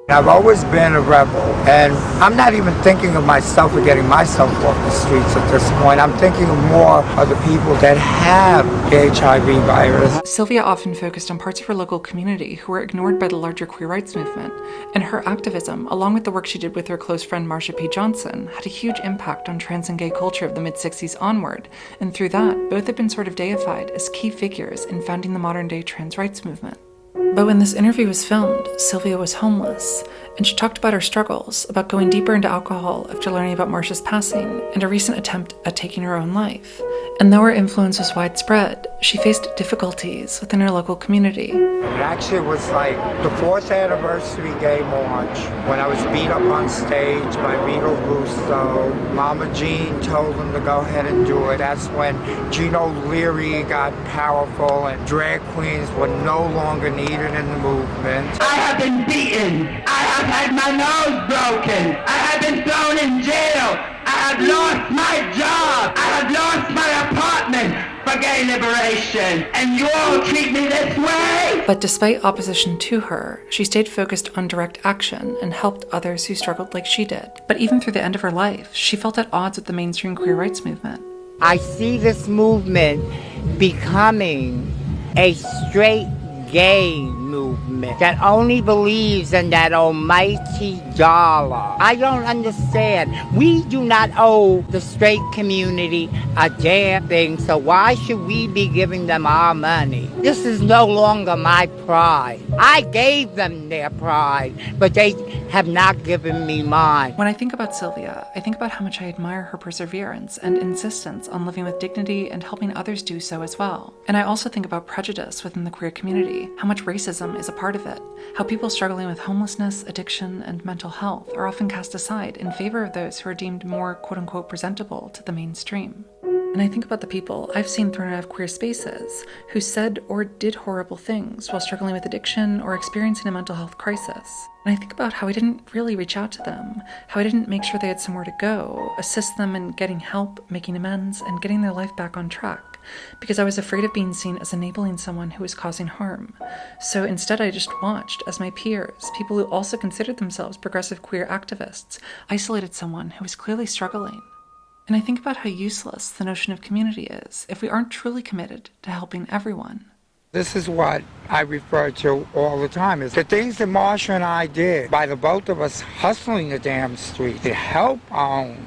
H: I've always been a rebel, and I'm not even thinking of myself or getting myself off the streets at this point. I'm thinking more of the people that have the HIV virus.
A: Sylvia often focused on parts of her local community who were ignored by the larger queer rights movement, and her activism, along with the work she did with her close friend Marsha P. Johnson, had a huge impact on trans and gay culture of the mid-60s onward, and through that, both have been sort of deified as key figures in founding the modern-day trans rights movement. But when this interview was filmed, Sylvia was homeless, and she talked about her struggles, about going deeper into alcohol after learning about Marsha's passing, and a recent attempt at taking her own life. And though her influence was widespread, she faced difficulties within her local community.
H: It actually was like the 4th anniversary gay march when I was beat up on stage by Vito Russo. Mama Jean told him to go ahead and do it. That's when Gino Leary got powerful and drag queens were no longer needed in the movement.
I: I have been beaten. I have had my nose broken. I have been thrown in jail. I have lost my job. I have lost my apartment for gay liberation. And you all treat me this way?
A: But despite opposition to her, she stayed focused on direct action and helped others who struggled like she did. But even through the end of her life, she felt at odds with the mainstream queer rights movement.
J: I see this movement becoming a straight gay
H: movement that only believes in that almighty dollar. I don't understand. We do not owe the straight community a damn thing, so why should we be giving them our money? This is no longer my pride. I gave them their pride, but they have not given me mine.
A: When I think about Sylvia, I think about how much I admire her perseverance and insistence on living with dignity and helping others do so as well. And I also think about prejudice within the queer community, how much racism is a part of it, how people struggling with homelessness, addiction, and mental health are often cast aside in favor of those who are deemed more quote-unquote presentable to the mainstream. And I think about the people I've seen thrown out of queer spaces who said or did horrible things while struggling with addiction or experiencing a mental health crisis. And I think about how I didn't really reach out to them, how I didn't make sure they had somewhere to go, assist them in getting help, making amends, and getting their life back on track, because I was afraid of being seen as enabling someone who was causing harm. So instead I just watched as my peers, people who also considered themselves progressive queer activists, isolated someone who was clearly struggling. And I think about how useless the notion of community is if we aren't truly committed to helping everyone.
H: This is what I refer to all the time, is the things that Marsha and I did by the both of us hustling the damn street to help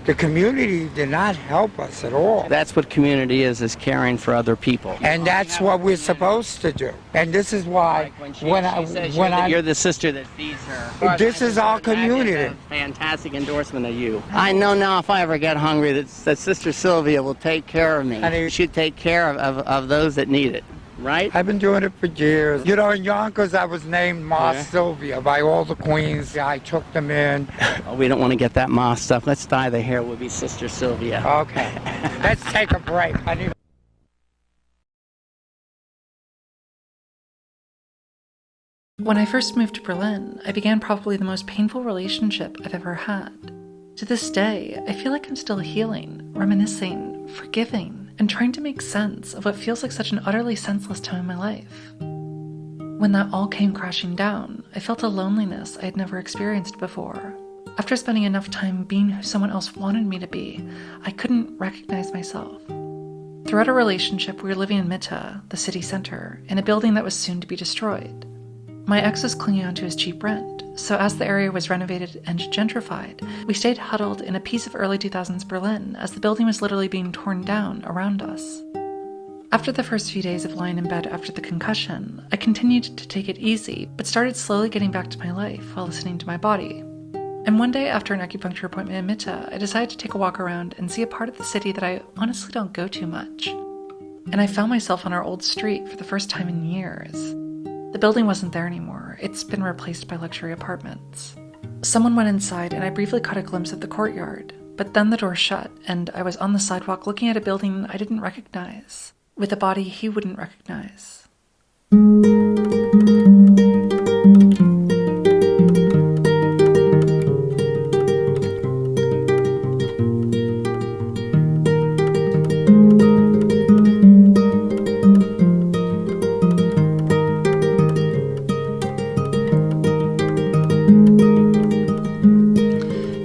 H: the community did not help us at all.
J: That's what community is caring for other people.
H: And that's what we're supposed to do. And this is why
J: you're the sister that feeds her.
H: This is our community.
J: That's a fantastic endorsement of you. I know now if I ever get hungry that Sister Sylvia will take care of me. And she'll take care of those that need it. Right?
H: I've been doing it for years. You know, in Yonkers, I was named Ma Sylvia by all the queens. I took them in.
J: Oh, we don't want to get that Ma stuff. Let's dye the hair. We'll be Sister Sylvia.
H: Okay. Let's take a break.
A: When I first moved to Berlin, I began probably the most painful relationship I've ever had. To this day, I feel like I'm still healing, reminiscing, forgiving, and trying to make sense of what feels like such an utterly senseless time in my life. When that all came crashing down, I felt a loneliness I had never experienced before. After spending enough time being who someone else wanted me to be, I couldn't recognize myself. Throughout our relationship, we were living in Mitte, the city center, in a building that was soon to be destroyed. My ex was clinging onto his cheap rent, so as the area was renovated and gentrified, we stayed huddled in a piece of early 2000s Berlin as the building was literally being torn down around us. After the first few days of lying in bed after the concussion, I continued to take it easy, but started slowly getting back to my life while listening to my body. And one day after an acupuncture appointment in Mitte, I decided to take a walk around and see a part of the city that I honestly don't go to much. And I found myself on our old street for the first time in years. The building wasn't there anymore. It's been replaced by luxury apartments. Someone went inside and I briefly caught a glimpse of the courtyard, but then the door shut and I was on the sidewalk looking at a building I didn't recognize, with a body he wouldn't recognize.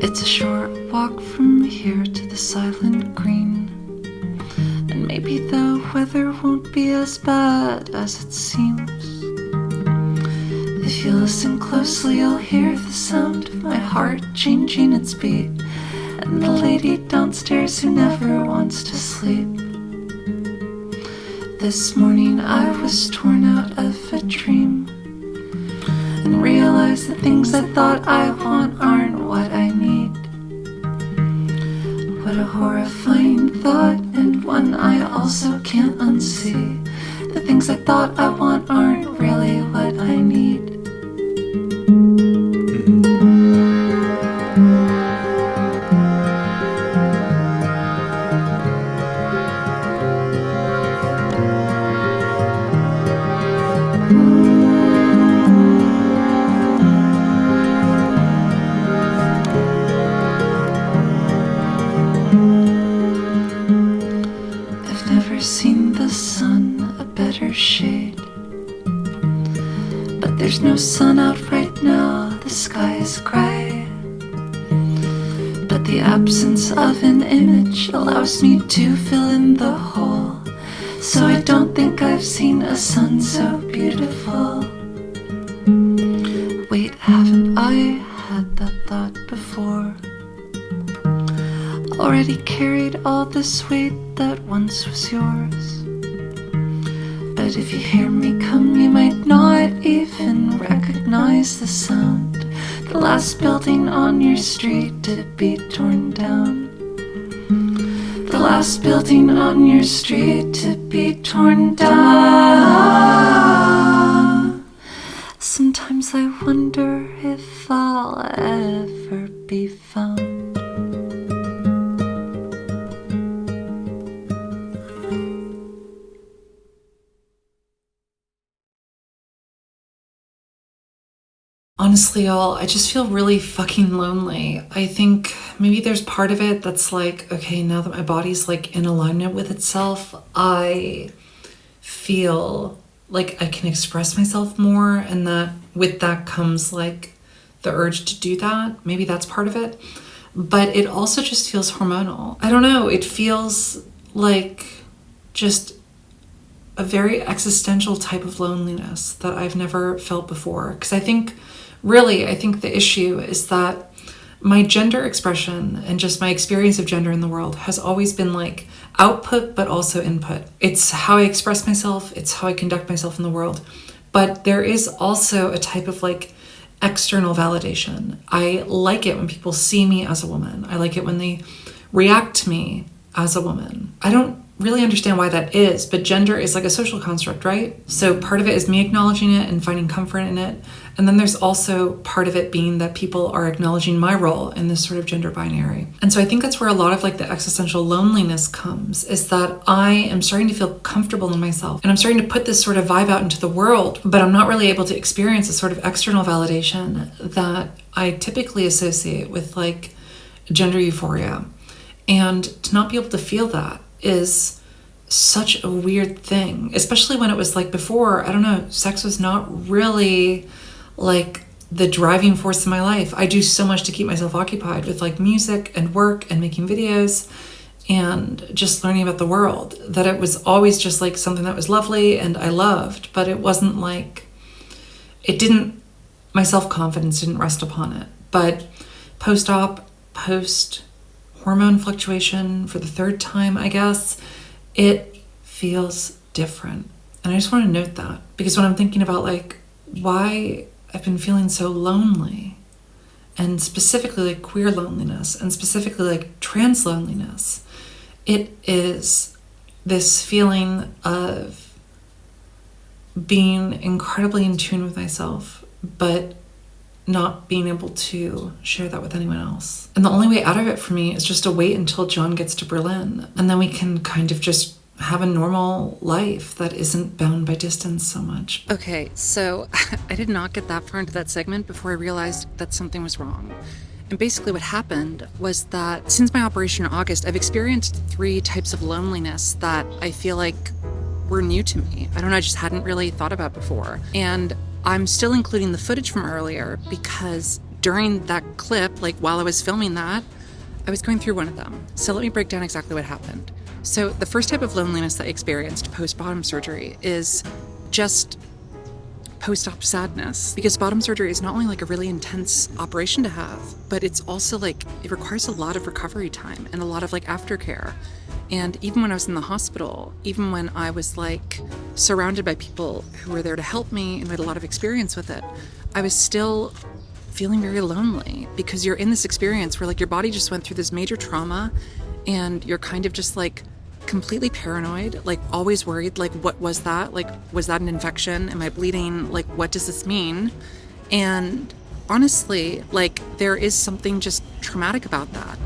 A: It's a short walk from here to the silent green, and maybe the weather won't be as bad as it seems. If you listen closely, you'll hear the sound of my heart changing its beat, and the lady downstairs who never wants to sleep. This morning I was torn out of a dream, and realized the things I thought I want aren't what I need. What a horrifying thought, and one I also can't unsee. The things I thought I want aren't really what I need. Seen the sun a better shade, but there's no sun out right now, the sky is gray. But the absence of an image allows me to fill in the hole, so I don't think I've seen a sun so beautiful. already carried all this weight that once was yours. But if you hear me come, you might not even recognize the sound. The last building on your street to be torn down. The last building on your street to be torn down. Sometimes I wonder if I'll ever be found. Honestly, y'all, I just feel really fucking lonely. I think maybe there's part of it that's like, okay, now that my body's like in alignment with itself, I feel like I can express myself more, and that with that comes like the urge to do that. Maybe that's part of it. But it also just feels hormonal. I don't know. It feels like just a very existential type of loneliness that I've never felt before. Because I think the issue is that my gender expression and just my experience of gender in the world has always been like output, but also input. It's how I express myself. It's how I conduct myself in the world. But there is also a type of like external validation. I like it when people see me as a woman. I like it when they react to me as a woman. I don't really understand why that is, but gender is like a social construct, right? So part of it is me acknowledging it and finding comfort in it. And then there's also part of it being that people are acknowledging my role in this sort of gender binary. And so I think that's where a lot of like the existential loneliness comes, is that I am starting to feel comfortable in myself and I'm starting to put this sort of vibe out into the world, but I'm not really able to experience a sort of external validation that I typically associate with like gender euphoria. And to not be able to feel that is such a weird thing, especially when it was like before, I don't know, sex was not really like the driving force in my life. I do so much to keep myself occupied with like music and work and making videos and just learning about the world, that it was always just like something that was lovely and I loved, but it wasn't like, my self-confidence didn't rest upon it. But post-op, post-hormone fluctuation for the third time, I guess, it feels different. And I just want to note that, because when I'm thinking about like why I've been feeling so lonely, and specifically like queer loneliness, and specifically like trans loneliness, it is this feeling of being incredibly in tune with myself, but not being able to share that with anyone else. And the only way out of it for me is just to wait until John gets to Berlin, and then we can kind of just have a normal life that isn't bound by distance so much. Okay, so I did not get that far into that segment before I realized that something was wrong. And basically what happened was that since my operation in August, I've experienced 3 types of loneliness that I feel like were new to me. I don't know, I just hadn't really thought about before. And I'm still including the footage from earlier because during that clip, like while I was filming that, I was going through one of them. So let me break down exactly what happened. So the first type of loneliness that I experienced post-bottom surgery is just post-op sadness, because bottom surgery is not only like a really intense operation to have, but it's also like, it requires a lot of recovery time and a lot of like aftercare. And even when I was in the hospital, even when I was like surrounded by people who were there to help me and who had a lot of experience with it, I was still feeling very lonely, because you're in this experience where like your body just went through this major trauma and you're kind of just like completely paranoid, like always worried, like what was that? Like, was that an infection? Am I bleeding? Like, what does this mean? And honestly, like there is something just traumatic about that.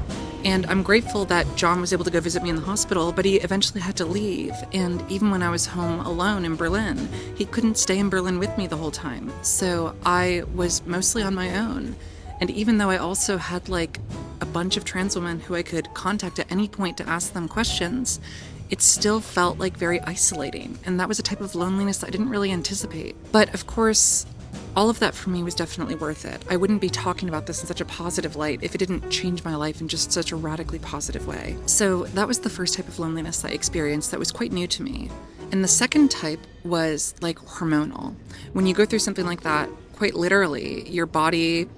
A: And I'm grateful that John was able to go visit me in the hospital, but he eventually had to leave. And even when I was home alone in Berlin, he couldn't stay in Berlin with me the whole time. So I was mostly on my own. And even though I also had like a bunch of trans women who I could contact at any point to ask them questions, it still felt like very isolating. And that was a type of loneliness that I didn't really anticipate. But of course, all of that for me was definitely worth it. I wouldn't be talking about this in such a positive light if it didn't change my life in just such a radically positive way. So that was the first type of loneliness I experienced that was quite new to me. And the second type was like hormonal. When you go through something like that, quite literally, your body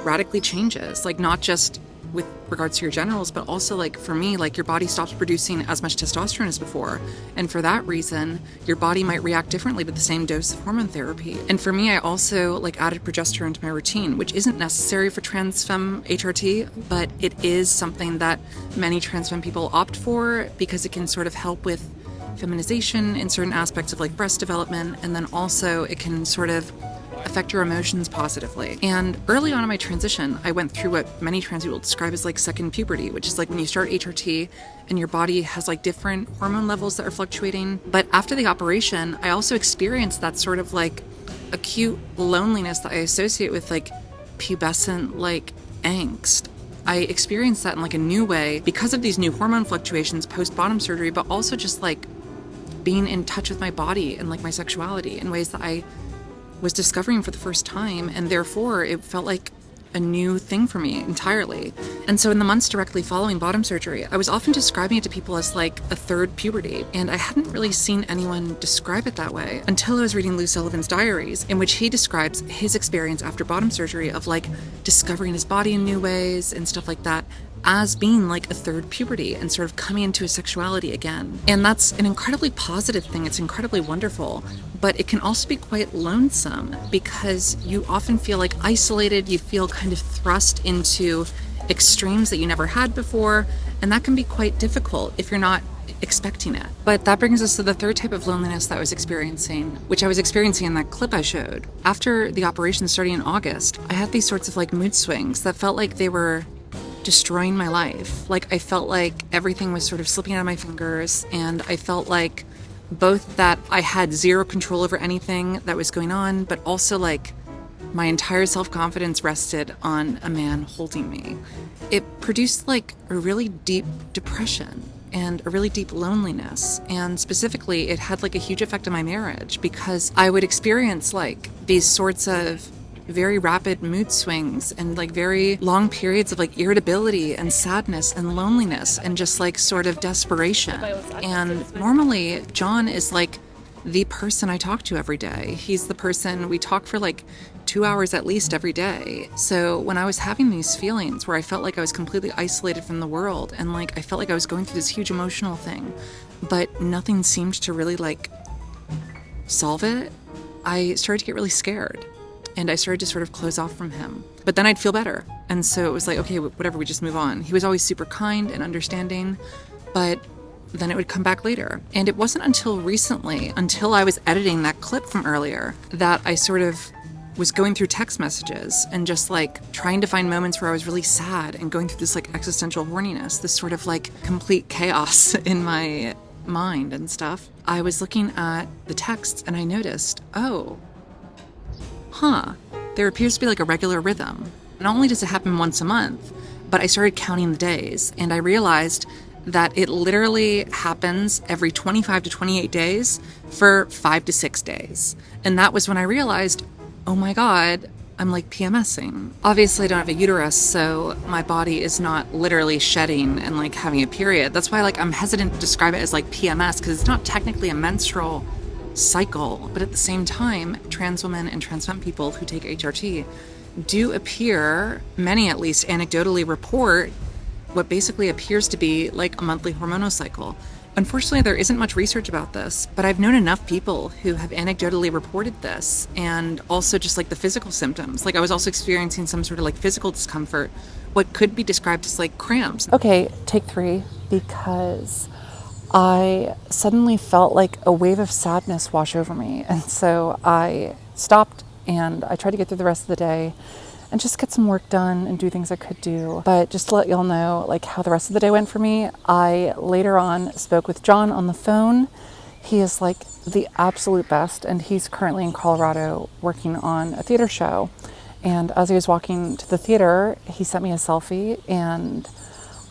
A: radically changes, like not just with regards to your genitals, but also like for me, like your body stops producing as much testosterone as before. And for that reason, your body might react differently to the same dose of hormone therapy. And for me, I also like added progesterone to my routine, which isn't necessary for trans femme HRT, but it is something that many trans femme people opt for because it can sort of help with feminization in certain aspects of like breast development, and then also it can sort of affect your emotions positively. And early on in my transition, I went through what many trans people describe as like second puberty, which is like when you start HRT and your body has like different hormone levels that are fluctuating. But after the operation, I also experienced that sort of like acute loneliness that I associate with like pubescent like angst. I experienced that in like a new way because of these new hormone fluctuations post bottom surgery, but also just like being in touch with my body and like my sexuality in ways that I was discovering for the first time, and therefore it felt like a new thing for me entirely. And so in the months directly following bottom surgery, I was often describing it to people as like a third puberty, and I hadn't really seen anyone describe it that way until I was reading Lou Sullivan's diaries, in which he describes his experience after bottom surgery of like discovering his body in new ways and stuff like that as being like a third puberty and sort of coming into his sexuality again. And that's an incredibly positive thing. It's incredibly wonderful, but it can also be quite lonesome because you often feel like isolated. You feel kind of thrust into extremes that you never had before, and that can be quite difficult if you're not expecting it. But that brings us to the third type of loneliness that I was experiencing, which I was experiencing in that clip I showed. After the operation starting in August, I had these sorts of like mood swings that felt like they were destroying my life. Like I felt like everything was sort of slipping out of my fingers, and I felt like both that I had zero control over anything that was going on, but also like my entire self-confidence rested on a man holding me. It produced like a really deep depression and a really deep loneliness. And specifically, it had like a huge effect on my marriage because I would experience like these sorts of very rapid mood swings and like very long periods of like irritability and sadness and loneliness and just like sort of desperation. And normally John is like the person I talk to every day. He's the person we talk for like 2 hours at least every day. So when I was having these feelings where I felt like I was completely isolated from the world and like I felt like I was going through this huge emotional thing, but nothing seemed to really like solve it, I started to get really scared. And I started to sort of close off from him. But then I'd feel better. And so it was like, okay, whatever, we just move on. He was always super kind and understanding, but then it would come back later. And it wasn't until recently, until I was editing that clip from earlier, that I sort of was going through text messages and just like trying to find moments where I was really sad and going through this like existential horniness, this sort of like complete chaos in my mind and stuff. I was looking at the texts and I noticed, there appears to be like a regular rhythm. Not only does it happen once a month, but I started counting the days and I realized that it literally happens every 25 to 28 days for 5 to 6 days. And that was when I realized, oh my God, I'm like PMSing. Obviously I don't have a uterus, so my body is not literally shedding and like having a period. That's why like I'm hesitant to describe it as like PMS because it's not technically a menstrual cycle, but at the same time, trans women and trans femme people who take HRT do appear, many at least anecdotally report what basically appears to be like a monthly hormonal cycle. Unfortunately, there isn't much research about this, but I've known enough people who have anecdotally reported this and also just like the physical symptoms. Like I was also experiencing some sort of like physical discomfort, what could be described as like cramps.
K: Okay, take 3, because I suddenly felt like a wave of sadness wash over me. And so I stopped and I tried to get through the rest of the day and just get some work done and do things I could do. But just to let y'all know like how the rest of the day went for me, I later on spoke with John on the phone. He is like the absolute best, and he's currently in Colorado working on a theater show. And as he was walking to the theater, he sent me a selfie and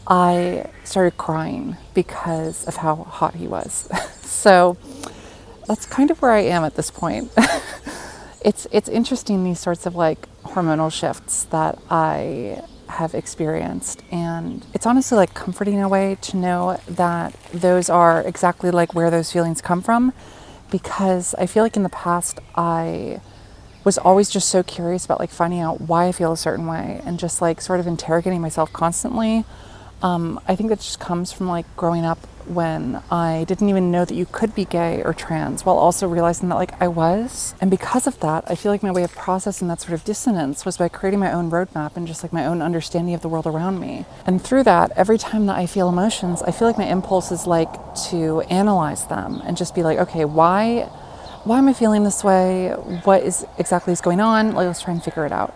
K: I started crying because of how hot he was. So that's kind of where I am at this point. It's interesting, these sorts of like hormonal shifts that I have experienced, and it's honestly like comforting in a way to know that those are exactly like where those feelings come from, because I feel like in the past I was always just so curious about like finding out why I feel a certain way and just like sort of interrogating myself constantly. I think that just comes from like growing up when I didn't even know that you could be gay or trans while also realizing that like I was. And because of that, I feel like my way of processing that sort of dissonance was by creating my own roadmap and just like my own understanding of the world around me. And through that, every time that I feel emotions, I feel like my impulse is like to analyze them and just be like, okay, why am I feeling this way? What is exactly is going on? Like, let's try and figure it out.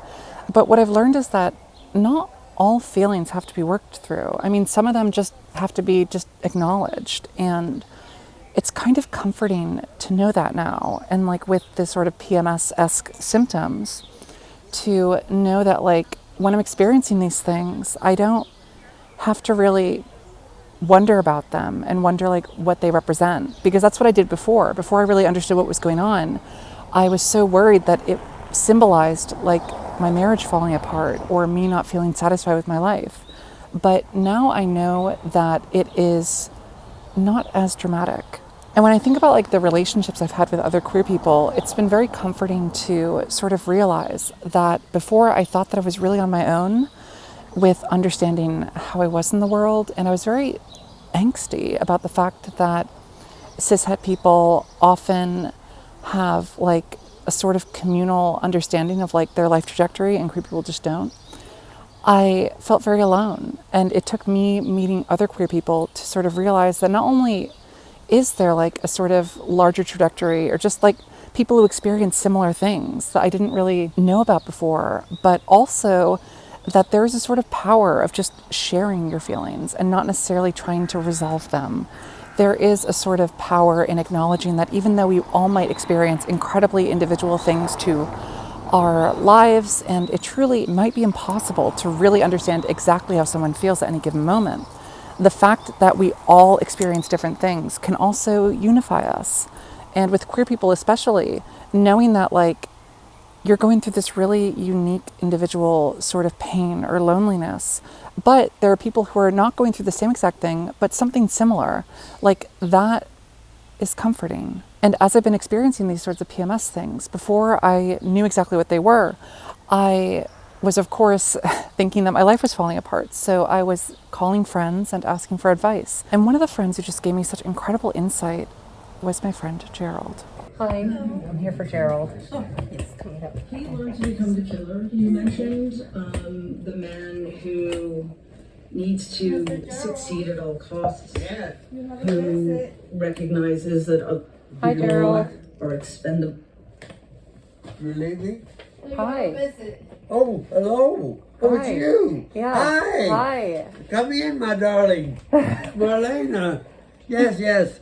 K: But what I've learned is that not all feelings have to be worked through. I mean, some of them just have to be just acknowledged. And it's kind of comforting to know that now. And like with this sort of PMS-esque symptoms, to know that like when I'm experiencing these things, I don't have to really wonder about them and wonder like what they represent. Because that's what I did before I really understood what was going on. I was so worried that it symbolized like my marriage falling apart or me not feeling satisfied with my life. But now I know that it is not as dramatic. And when I think about like the relationships I've had with other queer people, it's been very comforting to sort of realize that before I thought that I was really on my own with understanding how I was in the world, and I was very angsty about the fact that cishet people often have like a sort of communal understanding of like their life trajectory and queer people just don't. I felt very alone, and it took me meeting other queer people to sort of realize that not only is there like a sort of larger trajectory or just like people who experience similar things that I didn't really know about before, but also that there's a sort of power of just sharing your feelings and not necessarily trying to resolve them. There is a sort of power in acknowledging that even though we all might experience incredibly individual things to our lives, and it truly might be impossible to really understand exactly how someone feels at any given moment, the fact that we all experience different things can also unify us. And with queer people especially, knowing that like you're going through this really unique individual sort of pain or loneliness, but there are people who are not going through the same exact thing, but something similar, like that is comforting. And as I've been experiencing these sorts of PMS things, before I knew exactly what they were, I was of course thinking that my life was falling apart. So I was calling friends and asking for advice. And one of the friends who just gave me such incredible insight was my friend Gerald.
L: Hi, I'm here for Gerald. Oh, yes, coming up.
M: He learned to become the killer. You mentioned the man who needs to succeed at all costs, who recognizes that people are expendable.
N: You're leaving?
L: Hi.
N: Oh, hello. Oh, it's you.
L: Yeah.
N: Hi.
L: Hi.
N: Come in, my darling. Marlena. Yes.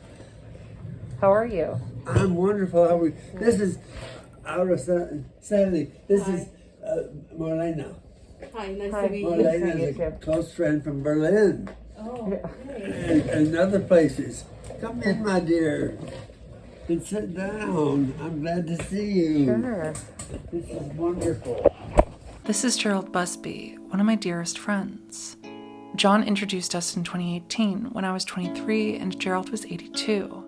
L: How are you?
N: I'm wonderful. How are we? This is Sally. This is Marlena.
M: Hi, nice
L: to
M: meet you.
N: Marlena is a close friend from Berlin.
M: Oh,
N: and other places. Come in, my dear. And sit down. I'm glad to see you.
L: Sure.
N: This is wonderful.
A: This is Gerald Busby, one of my dearest friends. John introduced us in 2018 when I was 23 and Gerald was 82.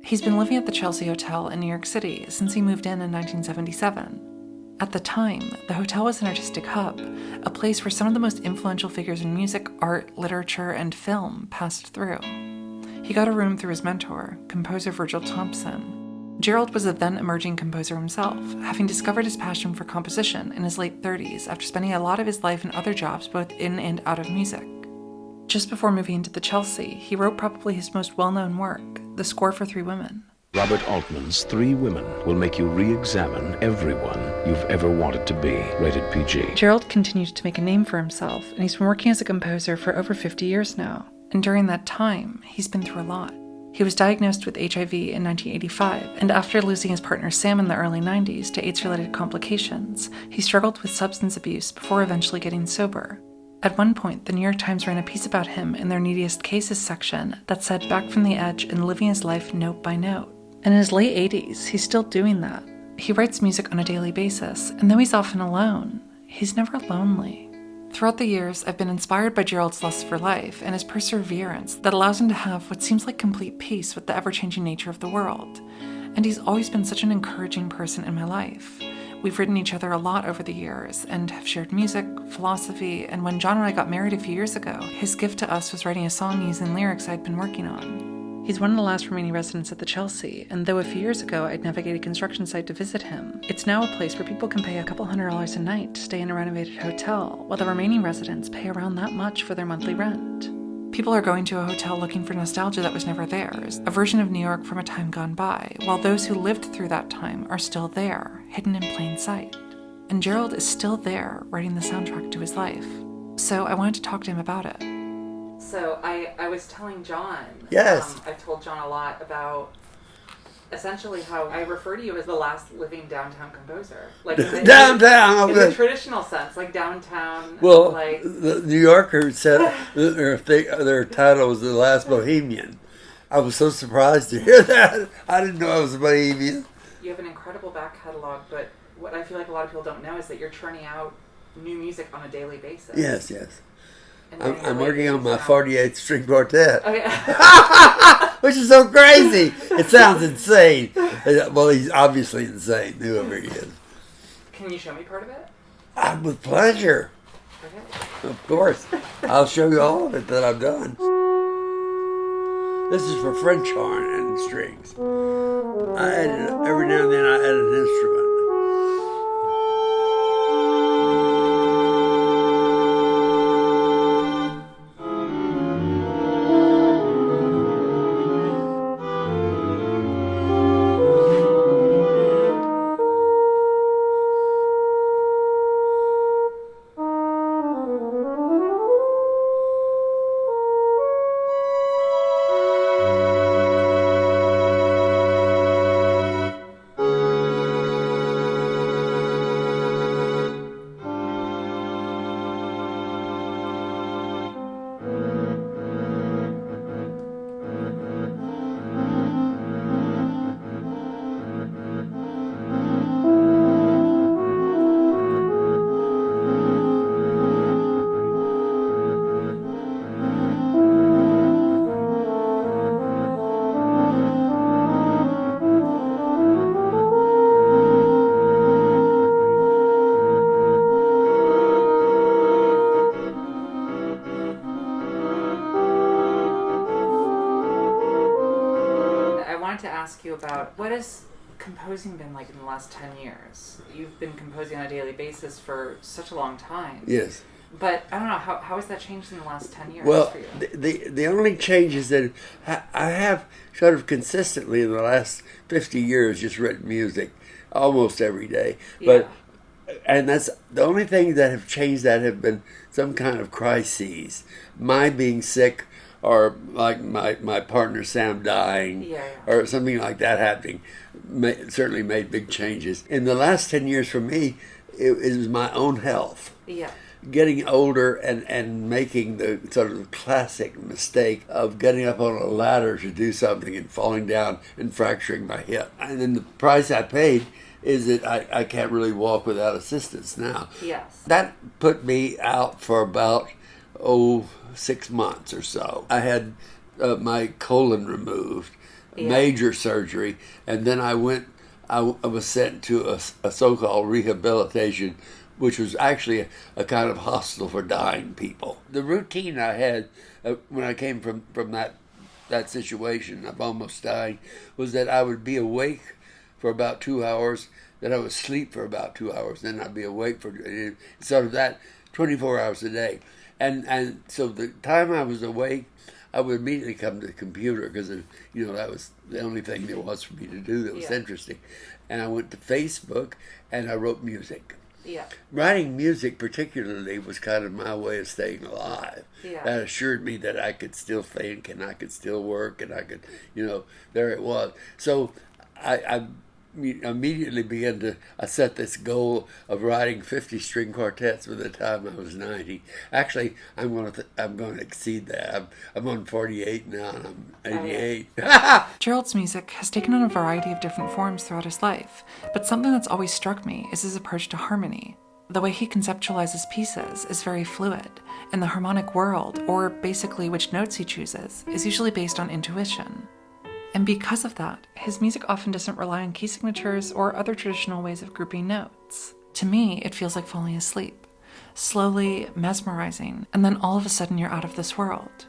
A: He's been living at the Chelsea Hotel in New York City since he moved in 1977. At the time, the hotel was an artistic hub, a place where some of the most influential figures in music, art, literature, and film passed through. He got a room through his mentor, composer Virgil Thompson. Gerald was a then emerging composer himself, having discovered his passion for composition in his late 30s after spending a lot of his life in other jobs both in and out of music. Just before moving into the Chelsea, he wrote probably his most well-known work, the score for 3 Women.
O: Robert Altman's 3 Women will make you re-examine everyone you've ever wanted to be. Rated PG.
A: Gerald continued to make a name for himself, and he's been working as a composer for over 50 years now. And during that time, he's been through a lot. He was diagnosed with HIV in 1985, and after losing his partner Sam in the early 90s to AIDS-related complications, he struggled with substance abuse before eventually getting sober. At one point, the New York Times ran a piece about him in their Neediest Cases section that said back from the edge and living his life note by note. And in his late 80s, he's still doing that. He writes music on a daily basis, and though he's often alone, he's never lonely. Throughout the years, I've been inspired by Gerald's lust for life and his perseverance that allows him to have what seems like complete peace with the ever-changing nature of the world. And he's always been such an encouraging person in my life. We've written each other a lot over the years and have shared music, philosophy, and when John and I got married a few years ago, his gift to us was writing a song using lyrics I'd been working on. He's one of the last remaining residents at the Chelsea, and though a few years ago I'd navigate a construction site to visit him, it's now a place where people can pay a couple $100 a night to stay in a renovated hotel, while the remaining residents pay around that much for their monthly rent. People are going to a hotel looking for nostalgia that was never theirs, a version of New York from a time gone by, while those who lived through that time are still there, hidden in plain sight. And Gerald is still there, writing the soundtrack to his life. So I wanted to talk to him about it. So I was telling John,
N: Yes.
A: I've told John a lot about essentially how I refer to you as the last living downtown composer. Like
N: downtown!
A: In the traditional sense, like downtown.
N: Well,
A: like,
N: the New Yorker said their title was The Last Bohemian. I was so surprised to hear that. I didn't know I was a Bohemian.
A: You have an incredible back catalog, but what I feel like a lot of people don't know is that you're churning out new music on a daily basis.
N: Yes, yes.
A: And
N: I'm working on my 48th string quartet.
A: Okay.
N: Which is so crazy. It sounds insane. Well, he's obviously insane, whoever he is.
A: Can you show me part of it?
N: With pleasure.
A: Okay.
N: Of course. I'll show you all of it that I've done. This is for French horn and strings. Every now and then I add an instrument.
A: Ask you about what has composing been like in the last 10 years? You've been composing on a daily basis for such a long time.
N: Yes.
A: But I don't know, how has that changed in the last 10 years
N: well,
A: for you?
N: The only change is that I have sort of consistently in the last 50 years just written music almost every day.
A: Yeah.
N: And that's the only thing that have changed that have been some kind of crises. My being sick, or like my partner Sam dying, or something like that happening, certainly made big changes. In the last 10 years for me, it was my own health.
A: Yeah.
N: Getting older and making the sort of classic mistake of getting up on a ladder to do something and falling down and fracturing my hip. And then the price I paid is that I can't really walk without assistance now.
A: Yes.
N: That put me out for about, 6 months or so. I had my colon removed, major surgery, and then I was sent to a so-called rehabilitation, which was actually a kind of hospital for dying people. The routine I had when I came from that situation of almost dying was that I would be awake for about 2 hours, then I would sleep for about 2 hours, then I'd be awake for sort of that 24 hours a day. And so the time I was awake, I would immediately come to the computer because, that was the only thing there was for me to do that was interesting. And I went to Facebook and I wrote music.
A: Yeah.
N: Writing music particularly was kind of my way of staying alive.
A: Yeah.
N: That assured me that I could still think and I could still work and I could, there it was. So I immediately I set this goal of writing 50 string quartets by the time I was 90. Actually, I'm going to exceed that. I'm on 48 now, and I'm 88.
A: Gerald's music has taken on a variety of different forms throughout his life, but something that's always struck me is his approach to harmony. The way he conceptualizes pieces is very fluid, and the harmonic world, or basically which notes he chooses, is usually based on intuition. And because of that, his music often doesn't rely on key signatures or other traditional ways of grouping notes. To me, it feels like falling asleep, slowly mesmerizing, and then all of a sudden you're out of this world.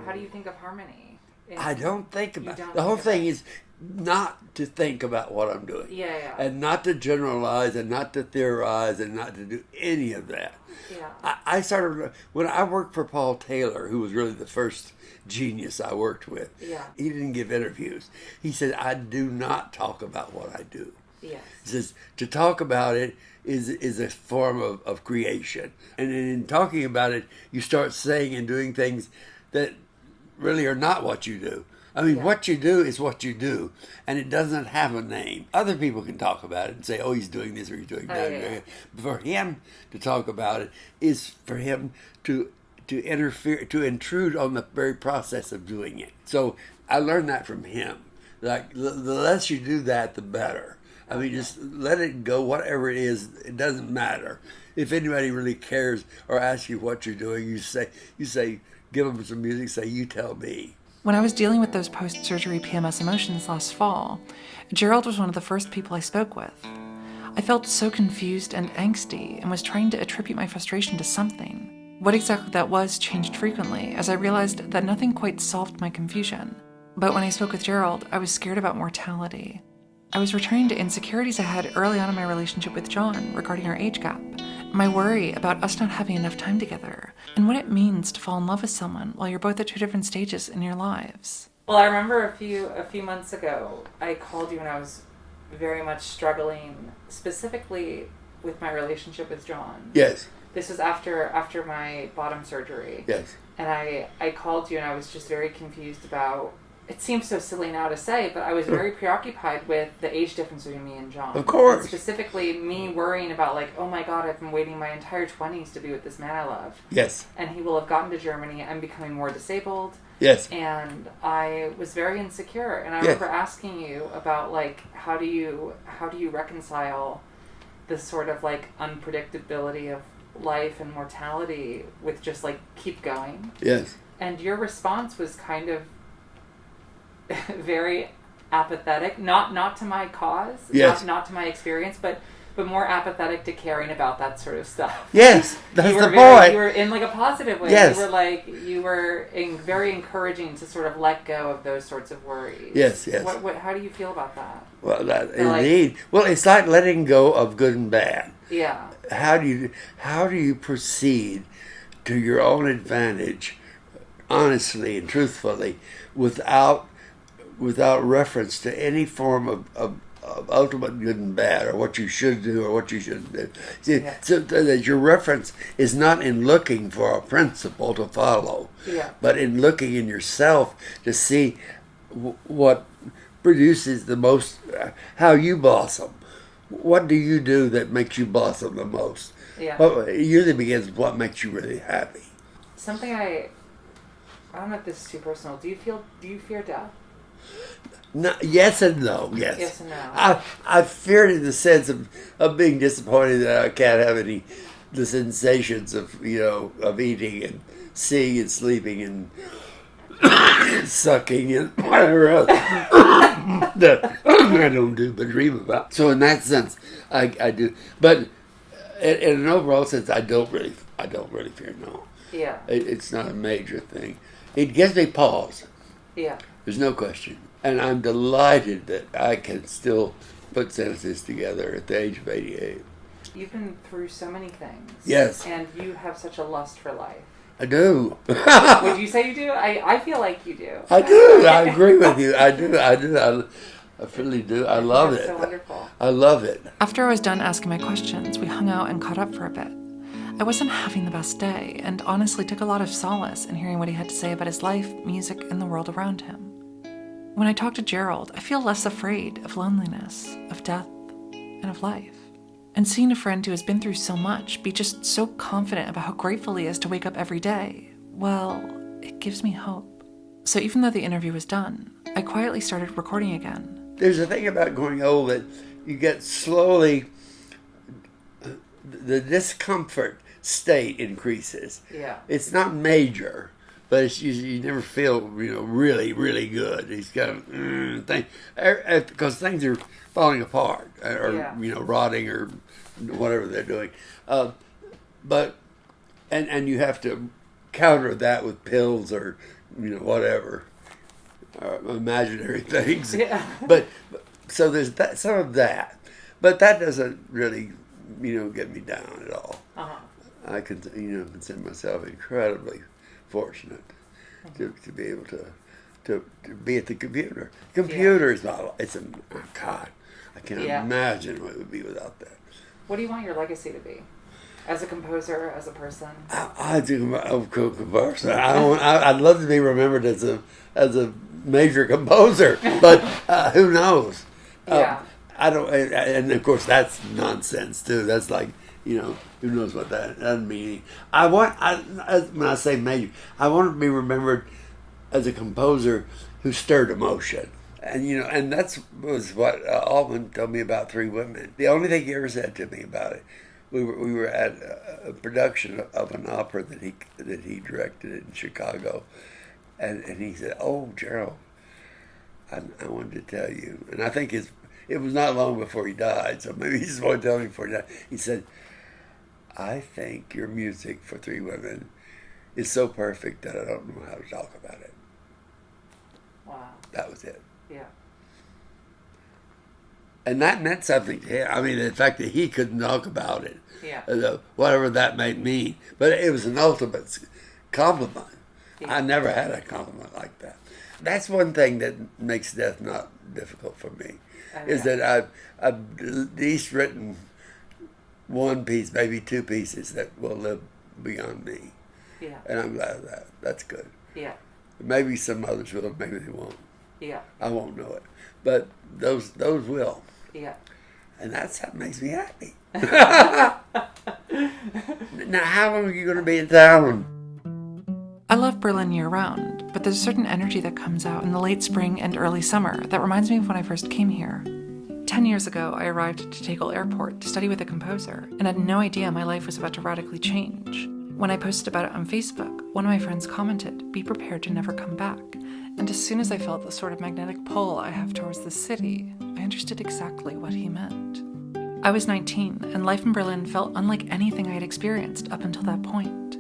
A: How do you think of harmony?
N: I don't think about it. The whole thing is not to think about what I'm doing.
A: Yeah.
N: And not to generalize and not to theorize and not to do any of that.
A: Yeah.
N: I started, when I worked for Paul Taylor, who was really the first genius I worked with, he didn't give interviews. He said, I do not talk about what I do.
A: Yes.
N: He says, to talk about it is a form of creation. And in talking about it, you start saying and doing things that really are not what you do. I mean, what you do is what you do, and it doesn't have a name. Other people can talk about it and say, oh, he's doing this or he's doing that. But for him to talk about it is for him to interfere, to intrude on the very process of doing it. So I learned that from him. Like, the less you do that, the better. I mean, just let it go, whatever it is, it doesn't matter. If anybody really cares or asks you what you're doing, you say, give them some music, say, you tell me.
A: When I was dealing with those post-surgery PMS emotions last fall, Gerald was one of the first people I spoke with. I felt so confused and angsty and was trying to attribute my frustration to something. What exactly that was changed frequently as I realized that nothing quite solved my confusion. But when I spoke with Gerald, I was scared about mortality. I was returning to insecurities I had early on in my relationship with John regarding our age gap, my worry about us not having enough time together, and what it means to fall in love with someone while you're both at two different stages in your lives. Well, I remember a few months ago, I called you and I was very much struggling, specifically with my relationship with John.
N: Yes.
A: This was after my bottom surgery.
N: Yes.
A: And I called you and I was just very confused about, it seems so silly now to say, but I was very preoccupied with the age difference between me and John.
N: Of course.
A: And specifically me worrying about, like, oh my God, I've been waiting my entire 20s to be with this man I love.
N: Yes.
A: And he will have gotten to Germany. I'm becoming more disabled.
N: Yes.
A: And I was very insecure. And I remember asking you about, like, how do you reconcile this sort of, like, unpredictability of life and mortality with just, like, keep going?
N: Yes.
A: And your response was kind of very apathetic, not to my cause, not to my experience, but more apathetic to caring about that sort of stuff.
N: Yes, that's the point.
A: You were in, like, a positive way.
N: Yes.
A: You were very encouraging to sort of let go of those sorts of worries.
N: Yes, yes.
A: How do you feel about that?
N: Well, indeed. Well, it's like letting go of good and bad.
A: Yeah.
N: How do you proceed to your own advantage, honestly and truthfully, without reference to any form of ultimate good and bad, or what you should do or what you shouldn't do. See, so that your reference is not in looking for a principle to follow, but in looking in yourself to see what produces the most, how you blossom. What do you do that makes you blossom the most?
A: Yeah.
N: Well, it usually begins with what makes you really happy.
A: Something I don't know if this is too personal. Do you fear death?
N: No, yes and no. Yes.
A: Yes and no.
N: I fear it in the sense of being disappointed that I can't have the sensations of eating and seeing and sleeping and sucking and whatever else that I don't do but dream about. So in that sense, I do. But in an overall sense, I don't really fear no.
A: Yeah.
N: It's not a major thing. It gives me pause.
A: Yeah.
N: There's no question. And I'm delighted that I can still put sentences together at the age of 88.
A: You've been through so many things.
N: Yes.
A: And you have such a lust for life.
N: I do.
A: Would you say you do? I feel like you do.
N: I do. I agree with you. I do. I really do. I love it.
A: So wonderful.
N: I love it.
A: After I was done asking my questions, we hung out and caught up for a bit. I wasn't having the best day, and honestly took a lot of solace in hearing what he had to say about his life, music, and the world around him. When I talk to Gerald, I feel less afraid of loneliness, of death, and of life. And seeing a friend who has been through so much be just so confident about how grateful he is to wake up every day, well, it gives me hope. So even though the interview was done, I quietly started recording again.
N: There's a thing about going old that you get slowly, the discomfort state increases.
A: Yeah.
N: It's not major, but it's you never feel really, really good. It's got a thing because things are falling apart or rotting or whatever they're doing. But you have to counter that with pills or whatever imaginary things.
A: Yeah.
N: But so there's that, some of that, but that doesn't really get me down at all.
A: Uh-huh.
N: I consider myself incredibly fortunate to be able to be at the computer. Computer is not. God, I can't imagine what it would be without that.
A: What do you want your legacy to be? As a composer, as a person?
N: I do a composer. I'd love to be remembered as a major composer, but who knows?
A: Yeah.
N: I don't, and of course that's nonsense too. That's like, who knows what that doesn't mean. When I say major, I want to be remembered as a composer who stirred emotion. And and that was what Altman told me about Three Women. The only thing he ever said to me about it, we were at a production of an opera that he directed in Chicago, and he said, "Oh, Gerald, I wanted to tell you," and I think it was not long before he died, so maybe he just wanted to tell me before he died. He said, "I think your music for Three Women is so perfect that I don't know how to talk about it."
A: Wow.
N: That was it.
A: Yeah.
N: And that meant something to him. I mean, the fact that he couldn't talk about it,
A: yeah.
N: Whatever that might mean. But it was an ultimate compliment. Yeah. I never had a compliment like that. That's one thing that makes death not difficult for me, is that I've at least written one piece, maybe two pieces that will live beyond me.
A: Yeah.
N: And I'm glad of that. That's good.
A: Yeah.
N: Maybe some others will, maybe they won't.
A: Yeah.
N: I won't know it. But those will.
A: Yeah.
N: And that makes me happy. Now, how long are you going to be in town?
A: I love Berlin year-round, but there's a certain energy that comes out in the late spring and early summer that reminds me of when I first came here. 10 years ago, I arrived at Tegel Airport to study with a composer and had no idea my life was about to radically change. When I posted about it on Facebook, one of my friends commented, "Be prepared to never come back." And as soon as I felt the sort of magnetic pull I have towards the city, I understood exactly what he meant. I was 19, and life in Berlin felt unlike anything I had experienced up until that point.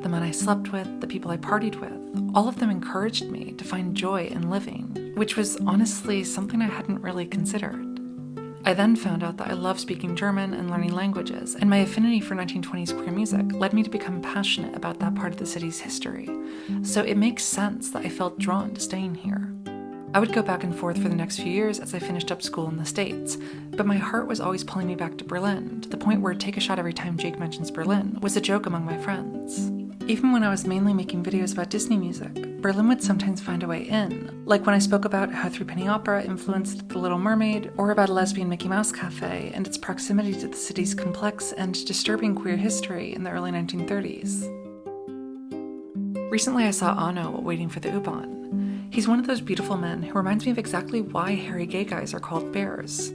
A: The men I slept with, the people I partied with, all of them encouraged me to find joy in living, which was honestly something I hadn't really considered. I then found out that I love speaking German and learning languages, and my affinity for 1920s queer music led me to become passionate about that part of the city's history. So it makes sense that I felt drawn to staying here. I would go back and forth for the next few years as I finished up school in the States, but my heart was always pulling me back to Berlin, to the point where "take a shot every time Jake mentions Berlin" was a joke among my friends. Even when I was mainly making videos about Disney music, Berlin would sometimes find a way in, like when I spoke about how Threepenny Opera influenced The Little Mermaid, or about a lesbian Mickey Mouse cafe and its proximity to the city's complex and disturbing queer history in the early 1930s. Recently I saw Ano while waiting for the U-Bahn. He's one of those beautiful men who reminds me of exactly why hairy gay guys are called bears.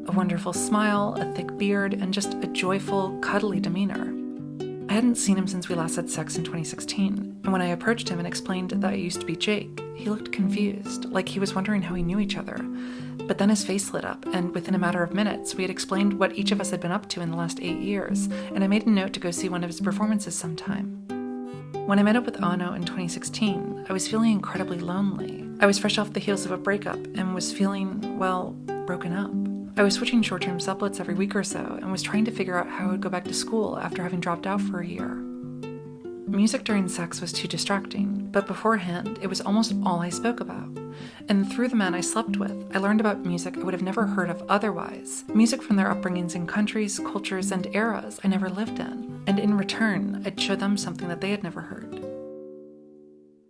A: A wonderful smile, a thick beard, and just a joyful, cuddly demeanor. I hadn't seen him since we last had sex in 2016, and when I approached him and explained that I used to be Jake, he looked confused, like he was wondering how we knew each other. But then his face lit up, and within a matter of minutes, we had explained what each of us had been up to in the last 8 years, and I made a note to go see one of his performances sometime. When I met up with Vuono in 2016, I was feeling incredibly lonely. I was fresh off the heels of a breakup and was feeling, well, broken up. I was switching short-term sublets every week or so and was trying to figure out how I would go back to school after having dropped out for a year. Music during sex was too distracting, but beforehand, it was almost all I spoke about. And through the men I slept with, I learned about music I would have never heard of otherwise. Music from their upbringings in countries, cultures, and eras I never lived in. And in return, I'd show them something that they had never heard.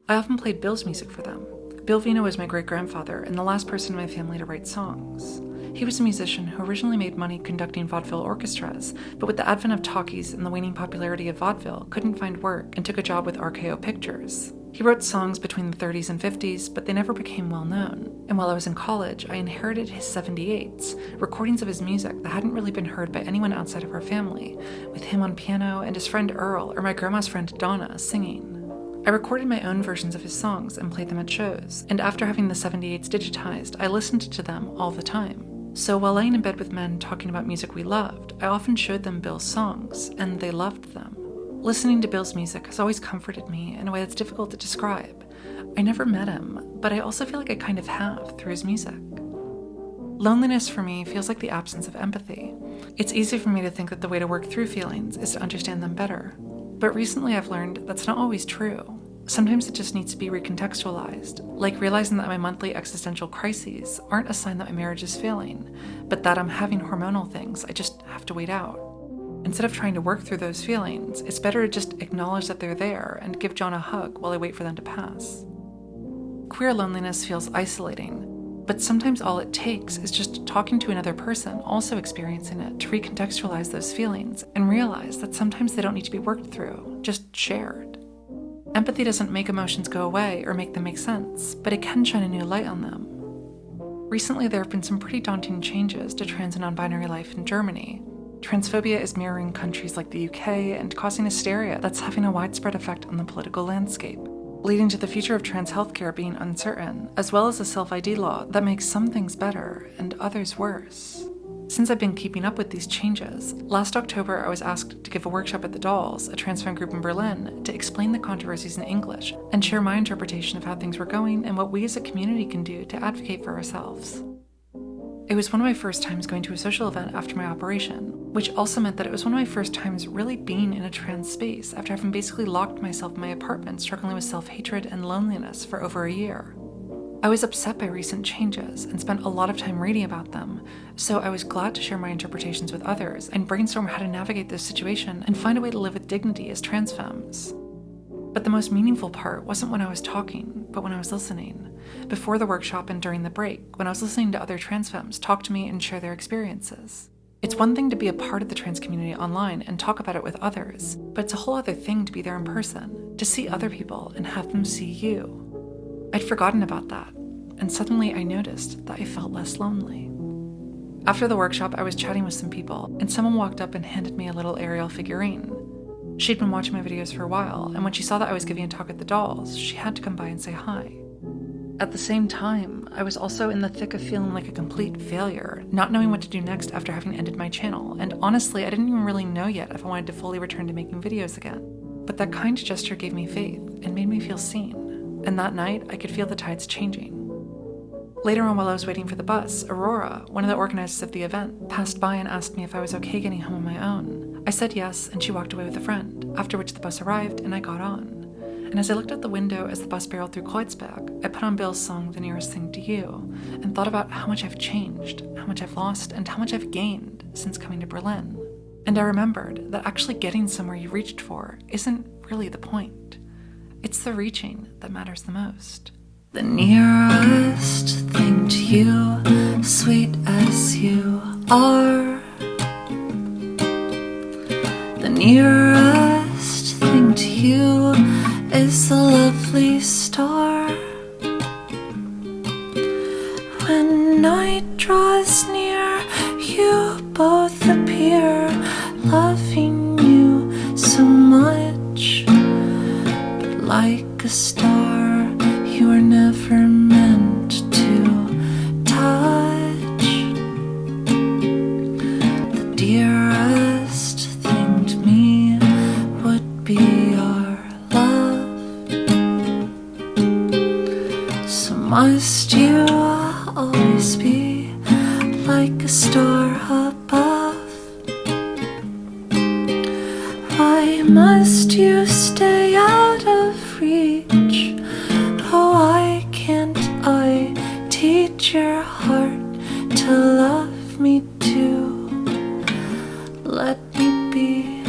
A: I often played Bill's music for them. Bill Vuono was my great-grandfather and the last person in my family to write songs. He was a musician who originally made money conducting vaudeville orchestras, but with the advent of talkies and the waning popularity of vaudeville, couldn't find work and took a job with RKO Pictures. He wrote songs between the 30s and 50s, but they never became well known. And while I was in college, I inherited his 78s, recordings of his music that hadn't really been heard by anyone outside of our family, with him on piano and his friend Earl or my grandma's friend Donna singing. I recorded my own versions of his songs and played them at shows, and after having the 78s digitized, I listened to them all the time. So while laying in bed with men talking about music we loved, I often showed them Bill's songs, and they loved them. Listening to Bill's music has always comforted me in a way that's difficult to describe. I never met him, but I also feel like I kind of have through his music. Loneliness for me feels like the absence of empathy. It's easy for me to think that the way to work through feelings is to understand them better. But recently I've learned that's not always true. Sometimes it just needs to be recontextualized, like realizing that my monthly existential crises aren't a sign that my marriage is failing, but that I'm having hormonal things I just have to wait out. Instead of trying to work through those feelings, it's better to just acknowledge that they're there and give John a hug while I wait for them to pass. Queer loneliness feels isolating, but sometimes all it takes is just talking to another person also experiencing it to recontextualize those feelings and realize that sometimes they don't need to be worked through, just shared. Empathy doesn't make emotions go away or make them make sense, but it can shine a new light on them. Recently, there have been some pretty daunting changes to trans and non-binary life in Germany. Transphobia is mirroring countries like the UK and causing hysteria that's having a widespread effect on the political landscape, leading to the future of trans healthcare being uncertain, as well as a self-ID law that makes some things better and others worse. Since I've been keeping up with these changes, last October I was asked to give a workshop at the Dolls, a trans fan group in Berlin, to explain the controversies in English and share my interpretation of how things were going and what we as a community can do to advocate for ourselves. It was one of my first times going to a social event after my operation, which also meant that it was one of my first times really being in a trans space after having basically locked myself in my apartment struggling with self-hatred and loneliness for over a year. I was upset by recent changes and spent a lot of time reading about them, so I was glad to share my interpretations with others and brainstorm how to navigate this situation and find a way to live with dignity as trans femmes. But the most meaningful part wasn't when I was talking, but when I was listening. Before the workshop and during the break, when I was listening to other trans femmes talk to me and share their experiences. It's one thing to be a part of the trans community online and talk about it with others, but it's a whole other thing to be there in person, to see other people and have them see you. I'd forgotten about that, and suddenly I noticed that I felt less lonely. After the workshop, I was chatting with some people, and someone walked up and handed me a little Ariel figurine. She'd been watching my videos for a while, and when she saw that I was giving a talk at the Dolls, she had to come by and say hi. At the same time, I was also in the thick of feeling like a complete failure, not knowing what to do next after having ended my channel, and honestly, I didn't even really know yet if I wanted to fully return to making videos again. But that kind gesture gave me faith and made me feel seen. And that night, I could feel the tides changing. Later on, while I was waiting for the bus, Aurora, one of the organizers of the event, passed by and asked me if I was okay getting home on my own. I said yes, and she walked away with a friend, after which the bus arrived and I got on. And as I looked out the window as the bus barreled through Kreuzberg, I put on Bill's song, The Nearest Thing to You, and thought about how much I've changed, how much I've lost, and how much I've gained since coming to Berlin. And I remembered that actually getting somewhere you reached for isn't really the point. It's the reaching that matters the most. The nearest thing to you, sweet as you are. The nearest thing to you is the lovely star. When night draws near, you both appear, loving you so much.
C: Why must you stay out of reach? Oh, why can't I teach your heart to love me too? Let me be